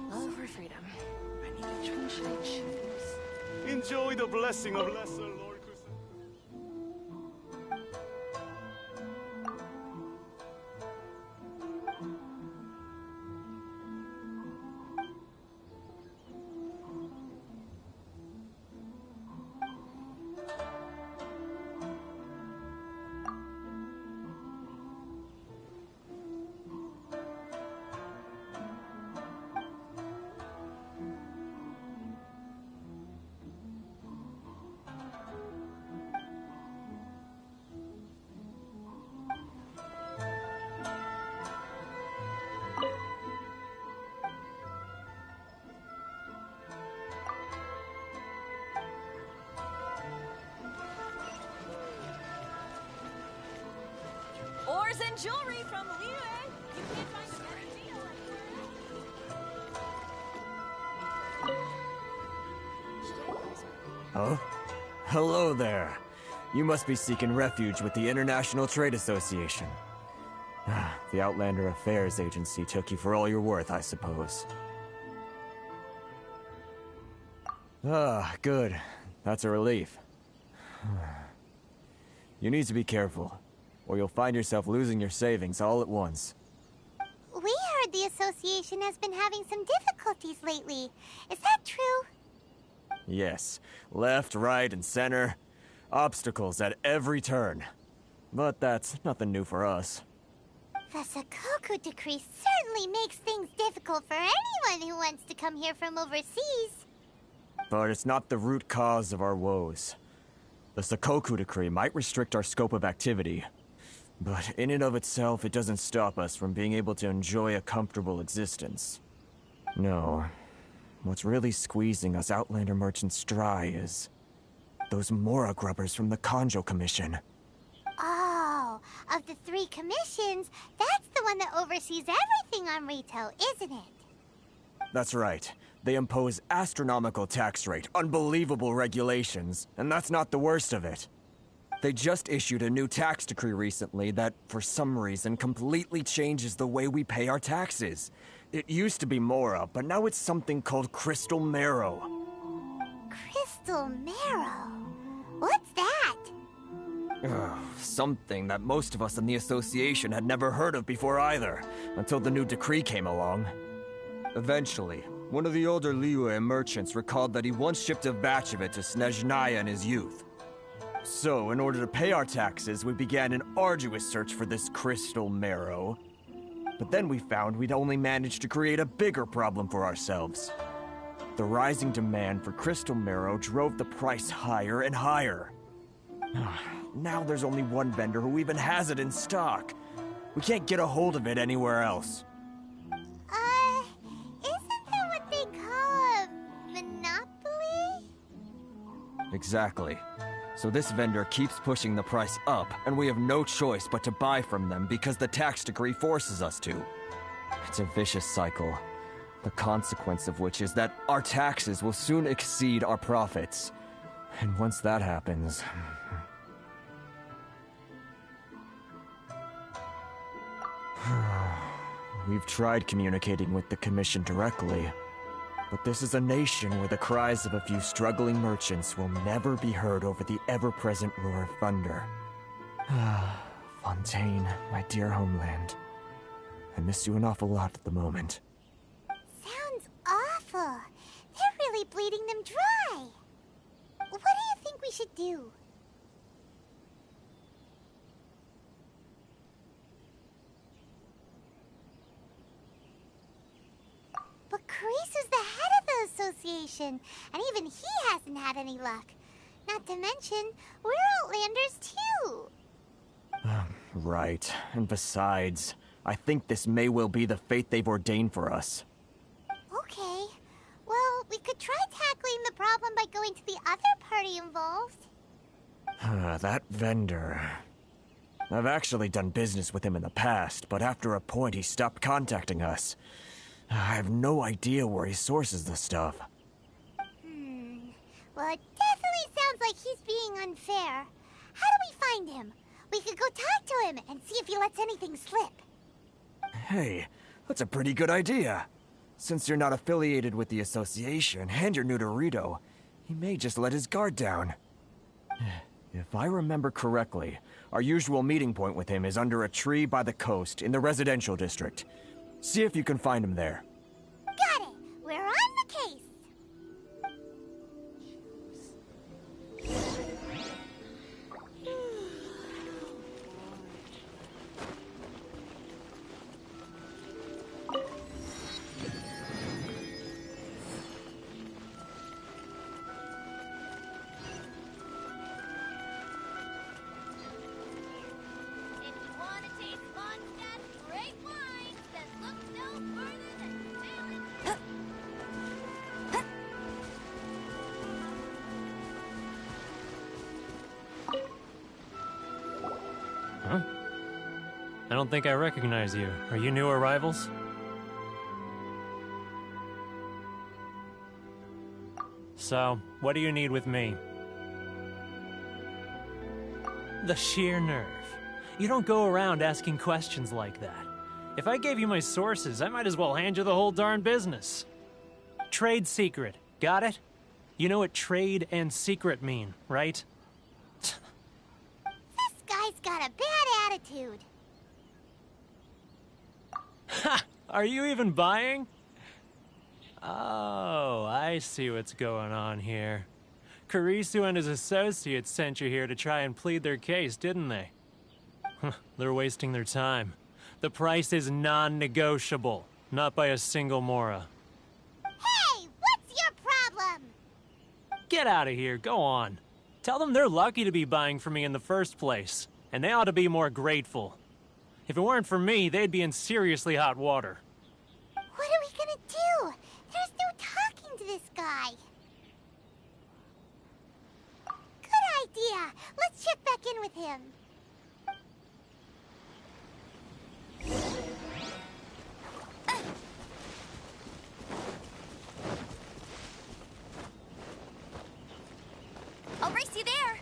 Love for freedom. Which one should I choose? Enjoy the blessing of lesser Lord Chris. Ores and jewelry from Liyue. You can't find a better deal Oh? Hello there. You must be seeking refuge with the International Trade Association. The Outlander Affairs Agency took you for all you're worth, I suppose. Ah, good. That's a relief. You need to be careful, or you'll find yourself losing your savings all at once. We heard the association has been having some difficulties lately. Is that true? Yes. Left, right, and center. Obstacles at every turn. But that's nothing new for us. The Sakoku decree certainly makes things difficult for anyone who wants to come here from overseas. But it's not the root cause of our woes. The Sakoku decree might restrict our scope of activity, but in and of itself, it doesn't stop us from being able to enjoy a comfortable existence. No. What's really squeezing us Outlander merchants dry is those Mora grubbers from the Kanjo Commission. Oh, of the 3 commissions, that's the one that oversees everything on retail, isn't it? That's right. They impose astronomical tax rate, unbelievable regulations, and that's not the worst of it. They just issued a new tax decree recently that, for some reason, completely changes the way we pay our taxes. It used to be Mora, but now it's something called Crystal Marrow. Crystal Marrow? What's that? Something that most of us in the association had never heard of before either, until the new decree came along. Eventually, one of the older Liyue merchants recalled that he once shipped a batch of it to Snezhnaya in his youth. So, in order to pay our taxes, we began an arduous search for this Crystal Marrow. But then we found we'd only managed to create a bigger problem for ourselves. The rising demand for Crystal Marrow drove the price higher and higher. Now there's only one vendor who even has it in stock. We can't get a hold of it anywhere else. Isn't that what they call a monopoly? Exactly. So this vendor keeps pushing the price up, and we have no choice but to buy from them because the tax decree forces us to. It's a vicious cycle, the consequence of which is that our taxes will soon exceed our profits. And once that happens... We've tried communicating with the Commission directly, but this is a nation where the cries of a few struggling merchants will never be heard over the ever-present roar of thunder. Fontaine, my dear homeland. I miss you an awful lot at the moment. Sounds awful. They're really bleeding them dry. What do you think we should do? But Kreese is the head of the association, and even he hasn't had any luck. Not to mention, we're Outlanders too. Right. And besides, I think this may well be the fate they've ordained for us. Okay. Well, we could try tackling the problem by going to the other party involved. That vendor... I've actually done business with him in the past, but after a point he stopped contacting us. I have no idea where he sources the stuff. Well, it definitely sounds like he's being unfair. How do we find him? We could go talk to him and see if he lets anything slip. Hey, that's a pretty good idea. Since you're not affiliated with the association and you're new to Rito, he may just let his guard down. If I remember correctly, our usual meeting point with him is under a tree by the coast in the residential district. See if you can find him there. Got it! We're on the case! Huh? I don't think I recognize you. Are you new arrivals? So, what do you need with me? The sheer nerve. You don't go around asking questions like that. If I gave you my sources, I might as well hand you the whole darn business. Trade secret. Got it? You know what trade and secret mean, right? This guy's got a bad attitude. Ha! Are you even buying? Oh, I see what's going on here. Kurisu and his associates sent you here to try and plead their case, didn't they? They're wasting their time. The price is non-negotiable, not by a single Mora. Hey, what's your problem? Get out of here, go on. Tell them they're lucky to be buying from me in the first place, and they ought to be more grateful. If it weren't for me, they'd be in seriously hot water. What are we gonna do? There's no talking to this guy. Good idea. Let's check back in with him. I'll race you there.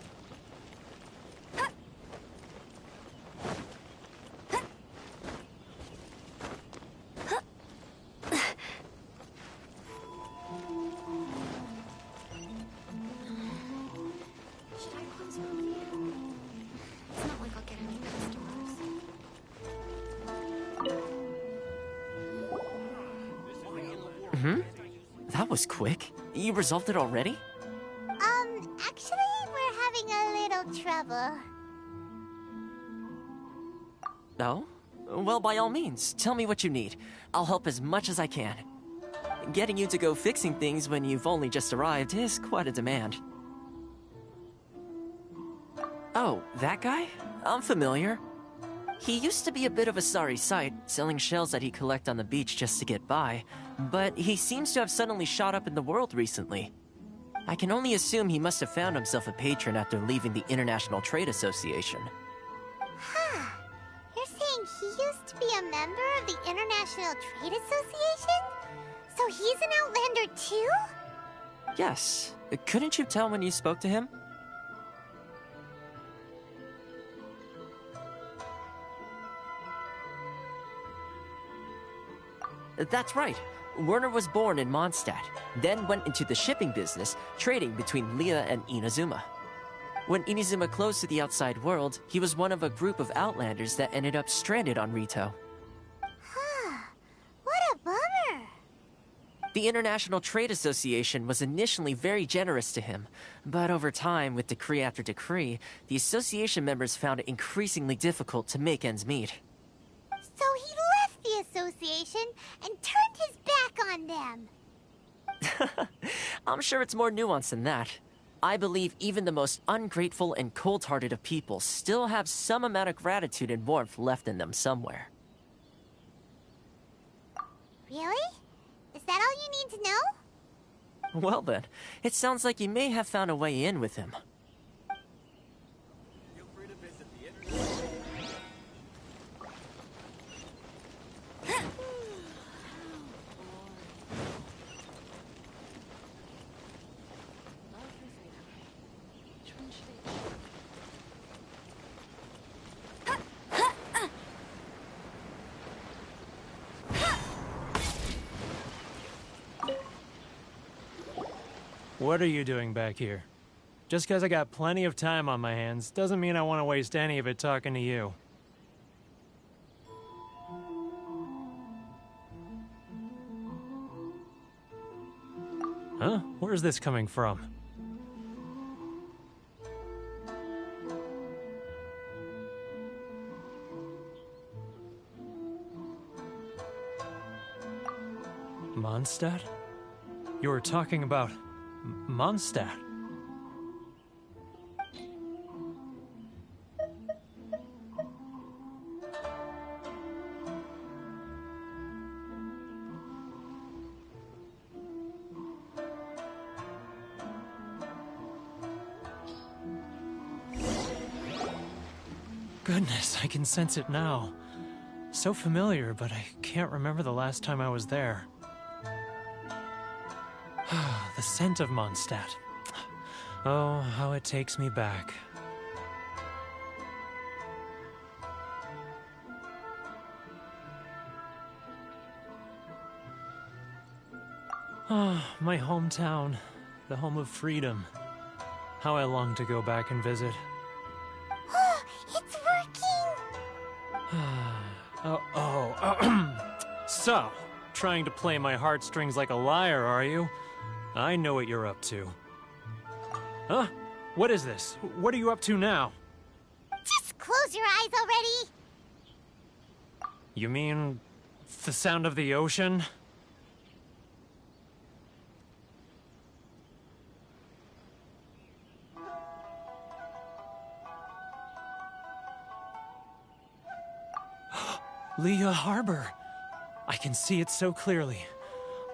Should I close early? It's not like I'll get any customers. That was quick. You resolved it already? Actually, we're having a little trouble. No? Well, by all means, tell me what you need. I'll help as much as I can. Getting you to go fixing things when you've only just arrived is quite a demand. Oh, that guy? I'm familiar. He used to be a bit of a sorry sight, selling shells that he collect on the beach just to get by, but he seems to have suddenly shot up in the world recently. I can only assume he must have found himself a patron after leaving the International Trade Association. Huh. You're saying he used to be a member of the International Trade Association? So he's an Outlander too? Yes. Couldn't you tell when you spoke to him? That's right. Werner was born in Mondstadt, then went into the shipping business, trading between Leah and Inazuma. When Inazuma closed to the outside world, he was one of a group of Outlanders that ended up stranded on Rito. Huh. What a bummer. The International Trade Association was initially very generous to him, but over time, with decree after decree, the association members found it increasingly difficult to make ends meet. So he left the association and turned his back on them. I'm sure it's more nuanced than that. I believe even the most ungrateful and cold-hearted of people still have some amount of gratitude and warmth left in them somewhere. Really? Is that all you need to know? Well then, it sounds like you may have found a way in with him. What are you doing back here? Just because I got plenty of time on my hands doesn't mean I want to waste any of it talking to you. Huh? Where's this coming from? Mondstadt? You were talking about Mondstadt. Goodness, I can sense it now. So familiar, but I can't remember the last time I was there. The scent of Mondstadt. Oh, how it takes me back. Ah, my hometown. the home of freedom. How I long to go back and visit. It's working! So, trying to play my heartstrings like a liar, are you? I know what you're up to. Huh? What is this? What are you up to now? Just close your eyes already! You mean the sound of the ocean? Leah Harbor. I can see it so clearly.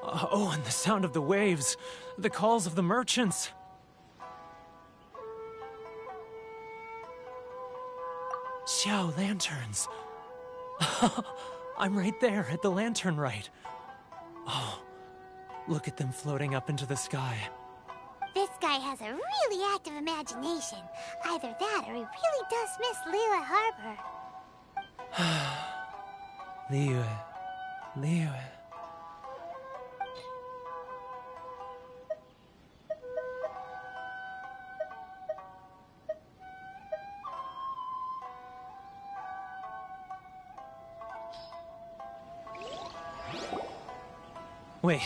Oh, and the sound of the waves. The calls of the merchants. Xiao lanterns. I'm right there at the lantern right. Oh, look at them floating up into the sky. This guy has a really active imagination. Either that or he really does miss Liyue Harbor. Liyue. Wait.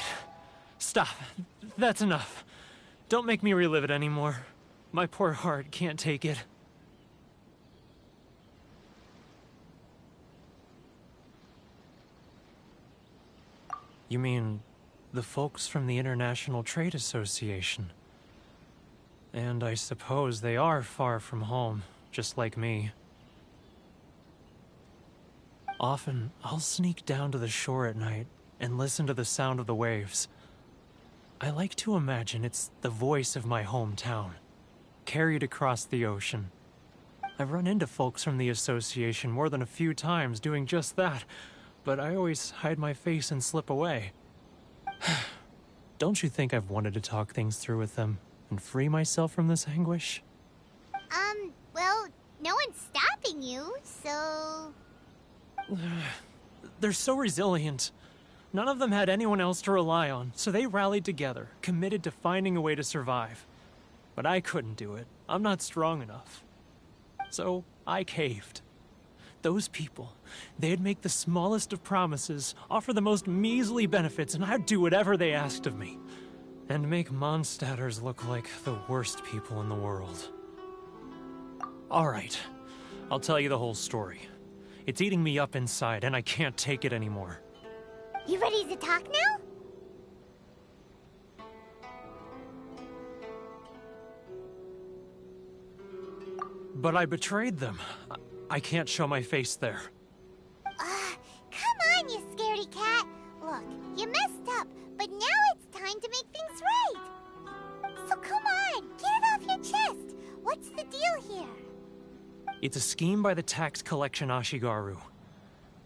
Stop. That's enough. Don't make me relive it anymore. My poor heart can't take it. You mean the folks from the International Trade Association? And I suppose they are far from home, just like me. Often, I'll sneak down to the shore at night and listen to the sound of the waves. I like to imagine it's the voice of my hometown, carried across the ocean. I've run into folks from the association more than a few times doing just that, but I always hide my face and slip away. Don't you think I've wanted to talk things through with them and free myself from this anguish? Well, no one's stopping you, so... They're so resilient. None of them had anyone else to rely on, so they rallied together, committed to finding a way to survive. But I couldn't do it. I'm not strong enough. So I caved. Those people, they'd make the smallest of promises, offer the most measly benefits, and I'd do whatever they asked of me. And make Mondstadters look like the worst people in the world. All right, I'll tell you the whole story. It's eating me up inside, and I can't take it anymore. You ready to talk now? But I betrayed them. I can't show my face there. Come on, you scaredy cat. Look, you messed up, but now it's time to make things right. So come on, get it off your chest. What's the deal here? It's a scheme by the tax collection Ashigaru,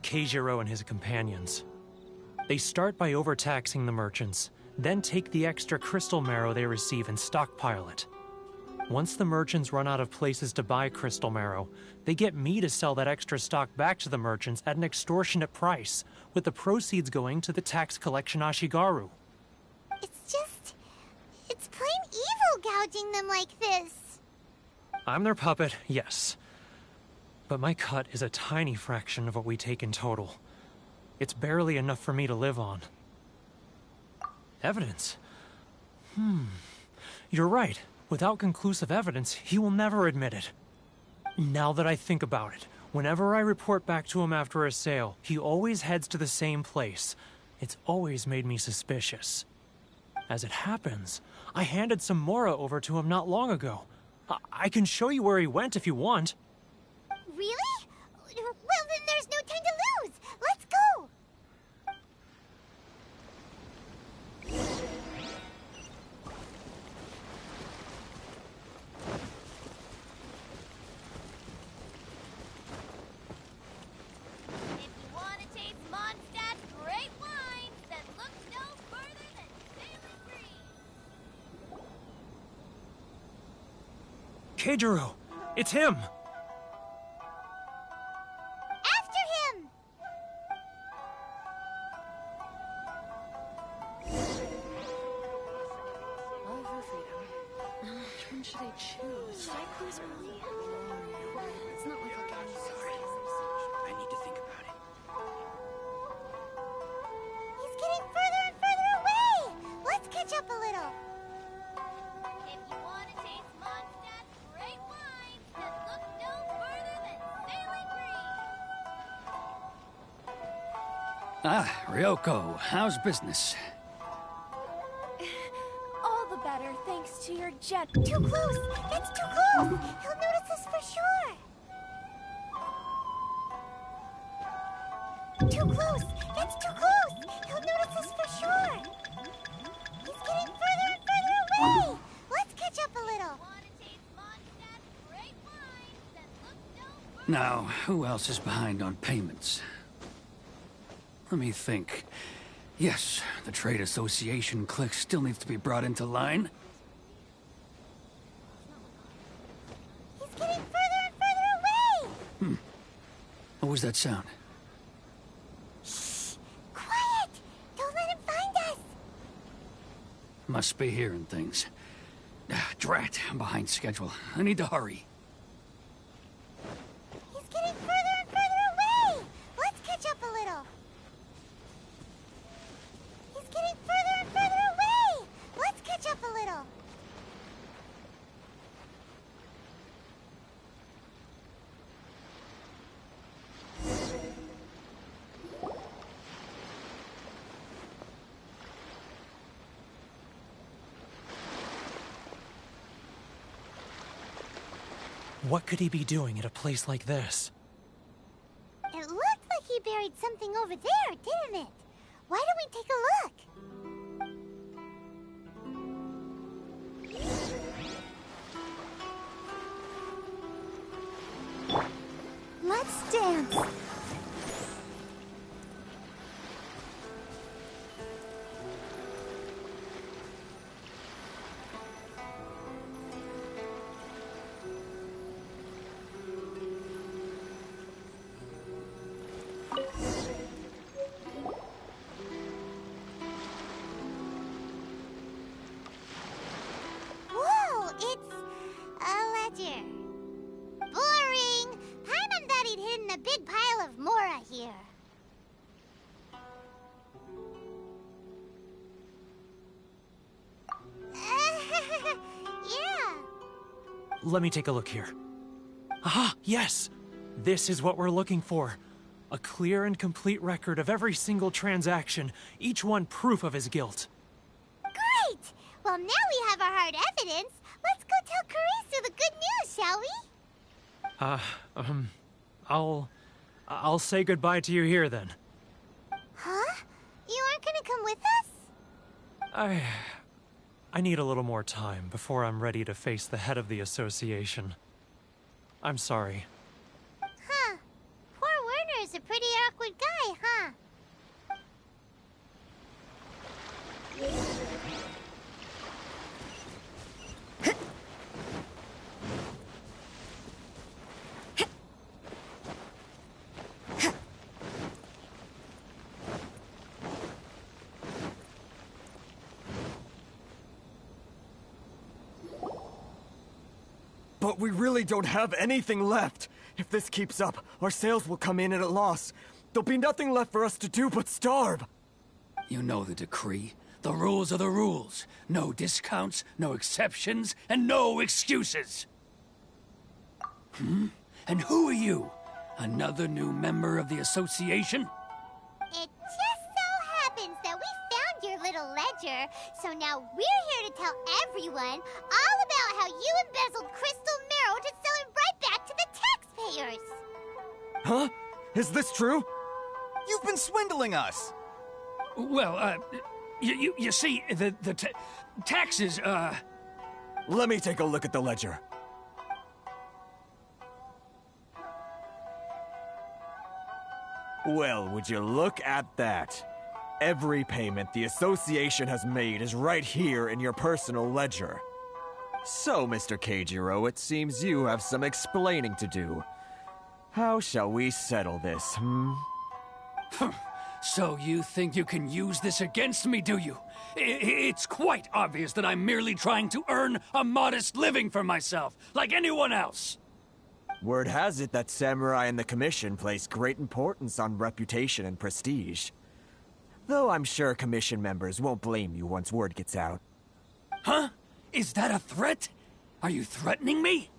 Keijiro and his companions. They start by overtaxing the merchants, then take the extra crystal marrow they receive and stockpile it. Once the merchants run out of places to buy crystal marrow, they get me to sell that extra stock back to the merchants at an extortionate price, with the proceeds going to the tax collection Ashigaru. It's plain evil gouging them like this. I'm their puppet, yes. But my cut is a tiny fraction of what we take in total. It's barely enough for me to live on. Evidence? You're right. Without conclusive evidence, he will never admit it. Now that I think about it, whenever I report back to him after a sale, he always heads to the same place. It's always made me suspicious. As it happens, I handed some Mora over to him not long ago. I can show you where he went if you want. Really? Well, then there's no time to lose. Let's go. If you want to taste Mondstadt's great wines, then look no further than Sailing Green. Keijiro! It's him! After him! Ah, Ryoko, how's business? All the better, thanks to your jet. Too close! That's too close! He'll notice us for sure! Too close! That's too close! He'll notice us for sure! He's getting further and further away! Let's catch up a little! Now, who else is behind on payments? Let me think. Yes, the Trade Association clique still needs to be brought into line. He's getting further and further away! What was that sound? Shh! Quiet! Don't let him find us! Must be hearing things. Drat, I'm behind schedule. I need to hurry. He's getting further and further away! Let's catch up a little! He's getting further and further away! Let's catch up a little! What could he be doing at a place like this? It looked like he buried something over there, didn't it? Why don't we take a look? Let's dance. Whoa, it's a ledger. Boring! Paimon thought he'd hidden a big pile of Mora here. Yeah. Let me take a look here. Ah, yes! This is what we're looking for. A clear and complete record of every single transaction, each one proof of his guilt. Great! Well, now we have our hard evidence. Let's go tell Karisu the good news, shall we? I'll say goodbye to you here then. Huh? You aren't gonna come with us? I need a little more time before I'm ready to face the head of the association. I'm sorry. Huh. Poor Werner's a pretty awkward guy, huh? But we really don't have anything left. If this keeps up, our sales will come in at a loss. There'll be nothing left for us to do but starve. You know the decree. The rules are the rules. No discounts, no exceptions, and no excuses. And who are you? Another new member of the association? It just so happens that we found your little ledger, so now we're here to tell everyone all about how you embezzled crystal marrow to sell it right back to the taxpayers. Huh? Is this true? You've been swindling us! Well, you see, the taxes, Let me take a look at the ledger. Well, would you look at that? Every payment the association has made is right here in your personal ledger. So, Mr. Keijiro, it seems you have some explaining to do. How shall we settle this, So you think you can use this against me, do you? It's quite obvious that I'm merely trying to earn a modest living for myself, like anyone else. Word has it that Samurai and the Commission place great importance on reputation and prestige. Though I'm sure Commission members won't blame you once word gets out. Huh? Is that a threat? Are you threatening me?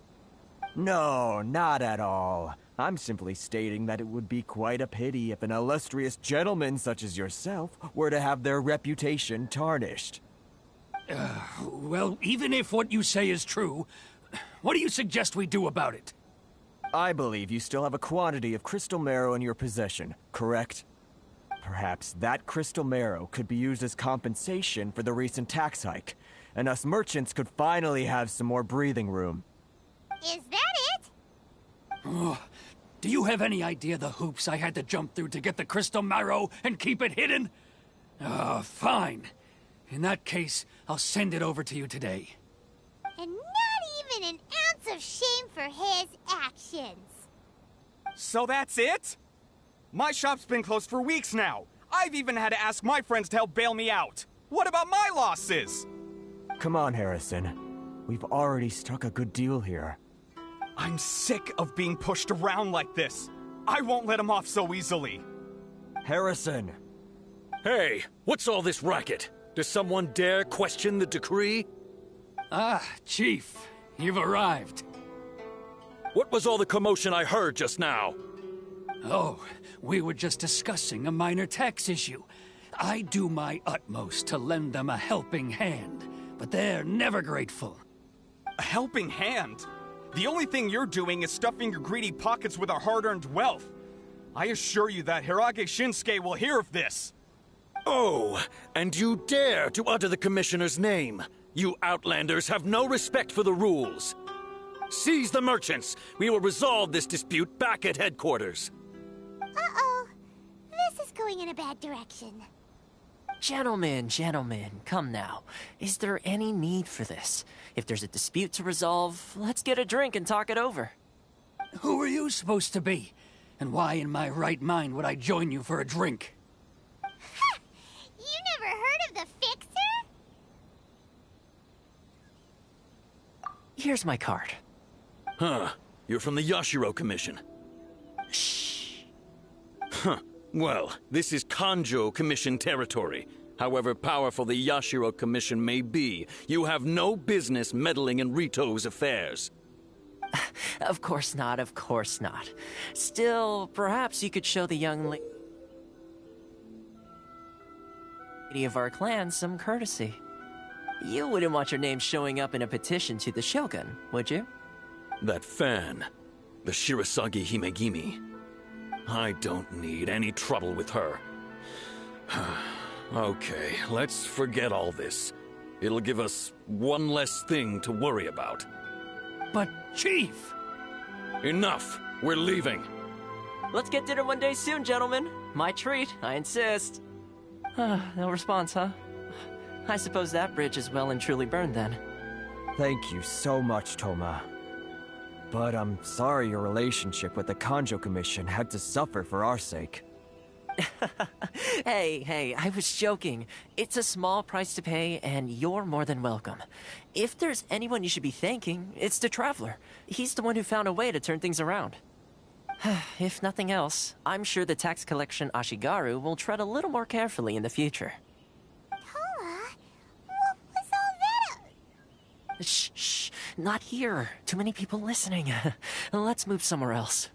No, not at all. I'm simply stating that it would be quite a pity if an illustrious gentleman such as yourself were to have their reputation tarnished. Well, even if what you say is true, what do you suggest we do about it? I believe you still have a quantity of crystal marrow in your possession, correct? Perhaps that crystal marrow could be used as compensation for the recent tax hike, and us merchants could finally have some more breathing room. Is that it? Oh, do you have any idea the hoops I had to jump through to get the crystal marrow and keep it hidden? Fine. In that case, I'll send it over to you today. And not even an ounce of shame for his actions. So that's it? My shop's been closed for weeks now. I've even had to ask my friends to help bail me out. What about my losses? Come on, Harrison. We've already struck a good deal here. I'm sick of being pushed around like this. I won't let him off so easily. Harrison! Hey, what's all this racket? Does someone dare question the decree? Ah, Chief, you've arrived. What was all the commotion I heard just now? Oh, we were just discussing a minor tax issue. I do my utmost to lend them a helping hand, but they're never grateful. A helping hand? The only thing you're doing is stuffing your greedy pockets with our hard-earned wealth. I assure you that Hirage Shinsuke will hear of this. Oh, and you dare to utter the Commissioner's name. You Outlanders have no respect for the rules. Seize the merchants. We will resolve this dispute back at headquarters. Uh-oh. This is going in a bad direction. Gentlemen, come now. Is there any need for this? If there's a dispute to resolve, let's get a drink and talk it over. Who are you supposed to be? And why in my right mind would I join you for a drink? You never heard of the Fixer? Here's my card. Huh. You're from the Yashiro Commission. Shh. Huh. Well, this is Kanjo Commission territory. However powerful the Yashiro Commission may be, you have no business meddling in Rito's affairs. Of course not. Still, perhaps you could show the young lady of our clan some courtesy. You wouldn't want your name showing up in a petition to the Shogun, would you? That fan, the Shirasagi Himegimi. I don't need any trouble with her. Okay, let's forget all this. It'll give us one less thing to worry about. But, Chief! Enough! We're leaving. Let's get dinner one day soon, gentlemen. My treat, I insist. No response, huh? I suppose that bridge is well and truly burned then. Thank you so much, Toma. But I'm sorry your relationship with the Kanjo Commission had to suffer for our sake. Hey, I was joking. It's a small price to pay, and you're more than welcome. If there's anyone you should be thanking, it's the Traveler. He's the one who found a way to turn things around. If nothing else, I'm sure the tax collection Ashigaru will tread a little more carefully in the future. Toma, what was all that? Shh, not here. Too many people listening. Let's move somewhere else.